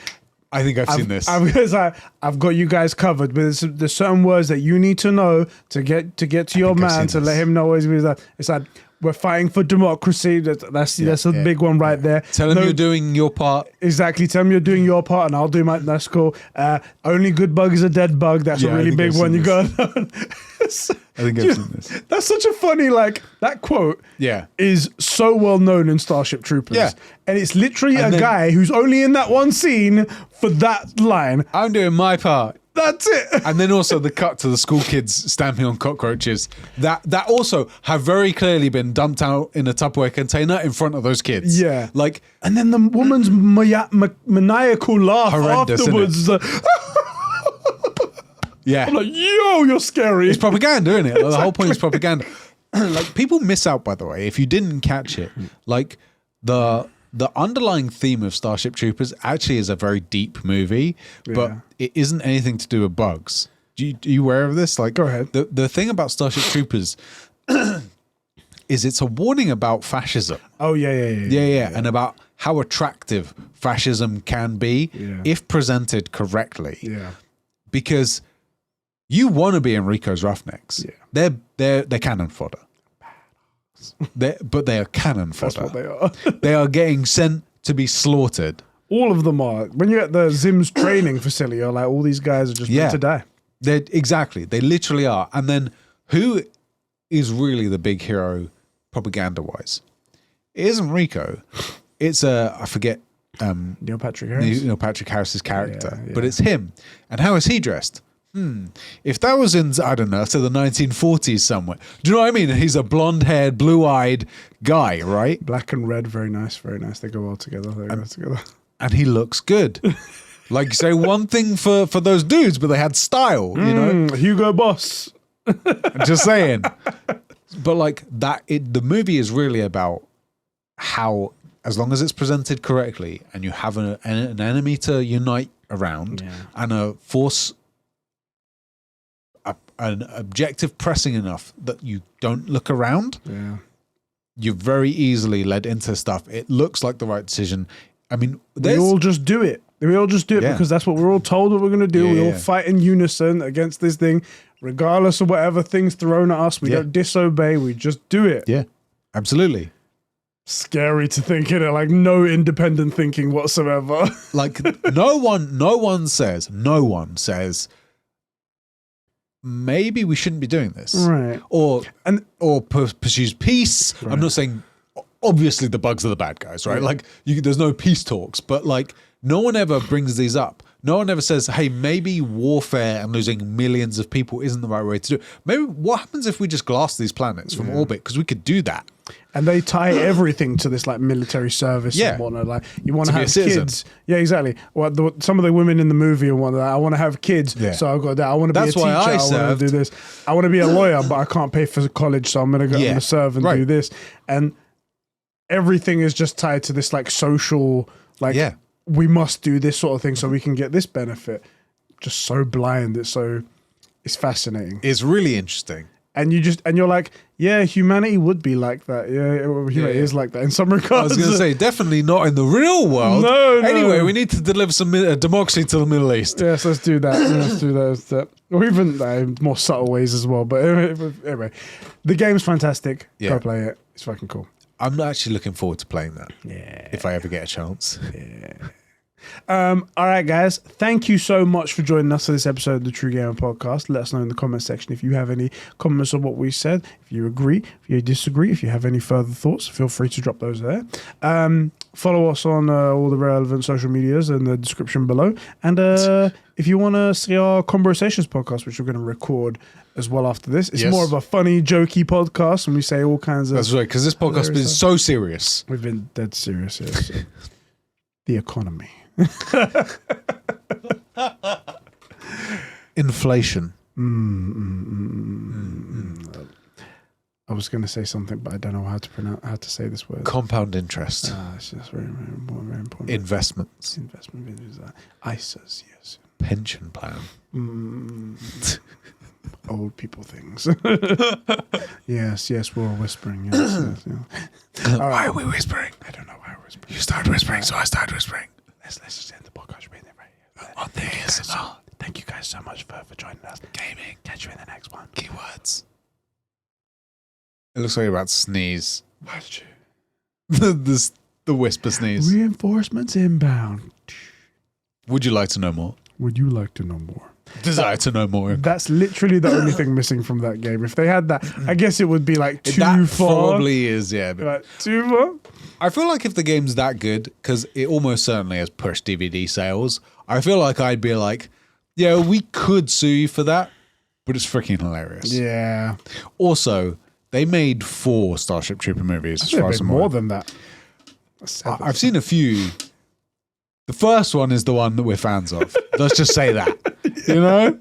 I think I've seen this. I've got you guys covered, but there's certain words that you need to know to get to your think I've man seen to this. let him know what he's like. It's like we're fighting for democracy. That's a big one right there. Tell him No- you're doing your part. Exactly. Tell me you're doing your part, and I'll do mine. That's cool. Only good bug is a dead bug. That's Yeah, a I really think big I've one. seen You this. got. I think I've seen this. That's such a funny that quote. Yeah. Is so well known in Starship Troopers. Yeah. And it's literally And a then- guy who's only in that one scene for that line. I'm doing my part. That's it. And then also the cut to the school kids stamping on cockroaches that also have very clearly been dumped out in a Tupperware container in front of those kids. Yeah. Like, And then the woman's maniacal laugh Horrendous, afterwards. yeah. I'm like, yo, you're scary. It's propaganda, isn't it? Like, the whole point is propaganda. Like, people miss out, by the way, if you didn't catch it. Like, the underlying theme of Starship Troopers actually is a very deep movie, but Yeah. it isn't anything to do with bugs. Are you aware of this? Like, Go ahead. The thing about Starship Troopers is it's a warning about fascism. Oh, yeah. Yeah, and about how attractive fascism can be Yeah. if presented correctly. Yeah. Because you want to be Enrico's Roughnecks. Yeah. They're cannon fodder. But they are cannon That's fodder. what they are. They are getting sent to be slaughtered. All of them are. When you're at the Zim's training facility, you're like, all these guys are just meant to die. They literally are. And then who is really the big hero propaganda wise? It isn't Rico. It's I forget Neil Patrick Harris. Neil Patrick Harris's character, Yeah. but it's him. And how is he dressed? If that was in, I don't know, to the 1940s somewhere. Do you know what I mean? He's a blonde-haired, blue-eyed guy, right? Black and red, very nice, very nice. They go well together. And he looks good. Like, say one thing for those dudes, but they had style, you know? Hugo Boss. Just saying. But like the movie is really about how, as long as it's presented correctly and you have an enemy to unite around and a force, an objective pressing enough that you don't look around, you're very easily led into stuff. It looks like the right decision. I mean, We all just do it. We all just do it Yeah. because that's what we're all told that we're going to do. Yeah, We all yeah. fight in unison against this thing, regardless of whatever thing's thrown at us. We don't disobey. We just do it. yeah, absolutely. Scary to think in it, like no independent thinking whatsoever. Like no one says maybe we shouldn't be doing this, Right. or pursues peace. I'm not saying obviously the bugs are the bad guys, right? Like there's no peace talks, but like no one ever brings these up. No one ever says, hey, maybe warfare and losing millions of people isn't the right way to do it. Maybe what happens if we just glass these planets from orbit? Because we could do that. And they tie everything to this like military service and whatnot. Like you want to be a have citizen. kids. Yeah, exactly. Well, some of the women in the movie and whatnot, I want to have kids. Yeah. So I've got that. I want to be a That's teacher. why I I want served. to do this. I want to be a lawyer, but I can't pay for college. So I'm going to go and serve and do this. And everything is just tied to this like social, like we must do this sort of thing so we can get this benefit. Just so blind. It's fascinating. It's really interesting. And you're like, yeah, humanity would be like that. Yeah, humanity is like that in some I regards. was going to say, definitely not in the real world. No. Anyway, we need to deliver some democracy to the Middle East. Yes, let's do that. Let's do that. Or even more subtle ways as well. But anyway, the game's fantastic. Yeah. Go play it. It's fucking cool. I'm actually looking forward to playing that. Yeah. If I ever get a chance. Yeah. All right, guys. Thank you so much for joining us for this episode of the True Gamer Podcast. Let us know in the comment section if you have any comments on what we said, if you agree, if you disagree, if you have any further thoughts, feel free to drop those there. Follow us on all the relevant social medias in the description below. And if you want to see our Conbrosations podcast, which we're going to record as well after this, it's more of a funny, jokey podcast, and we say all kinds of... That's right, because this podcast has been so serious. We've been dead serious here. So. The economy. Inflation. I was going to say something, but I don't know how to say this word. Compound interest. It's just very, very important. Very important. Investments. Investment videos. ISAs, yes. Pension plan. Old people things. yes, we're all whispering. Yes. Why are we whispering? I don't know why we're whispering. You started whispering, so I started whispering. Let's just end the podcast right here. On this. Thank you guys so much for joining us. Gaming. Catch you in the next one. Keywords. It looks like you're about to sneeze. Watch the whisper sneeze. Reinforcements inbound. Would you like to know more? Would you like to know more? Desire to know more. That's literally the only thing missing from that game. If they had that, I guess it would be like too that far. Probably is, yeah. Like, too far? I feel like if the game's that good, because it almost certainly has pushed DVD sales, I feel like I'd be like, yeah, we could sue you for that, but it's freaking hilarious. Yeah. Also, they made 4 Starship Trooper movies. As far as I'm more aware. than that. I've seen a few. The first one is the one that we're fans of. Let's just say that. You know?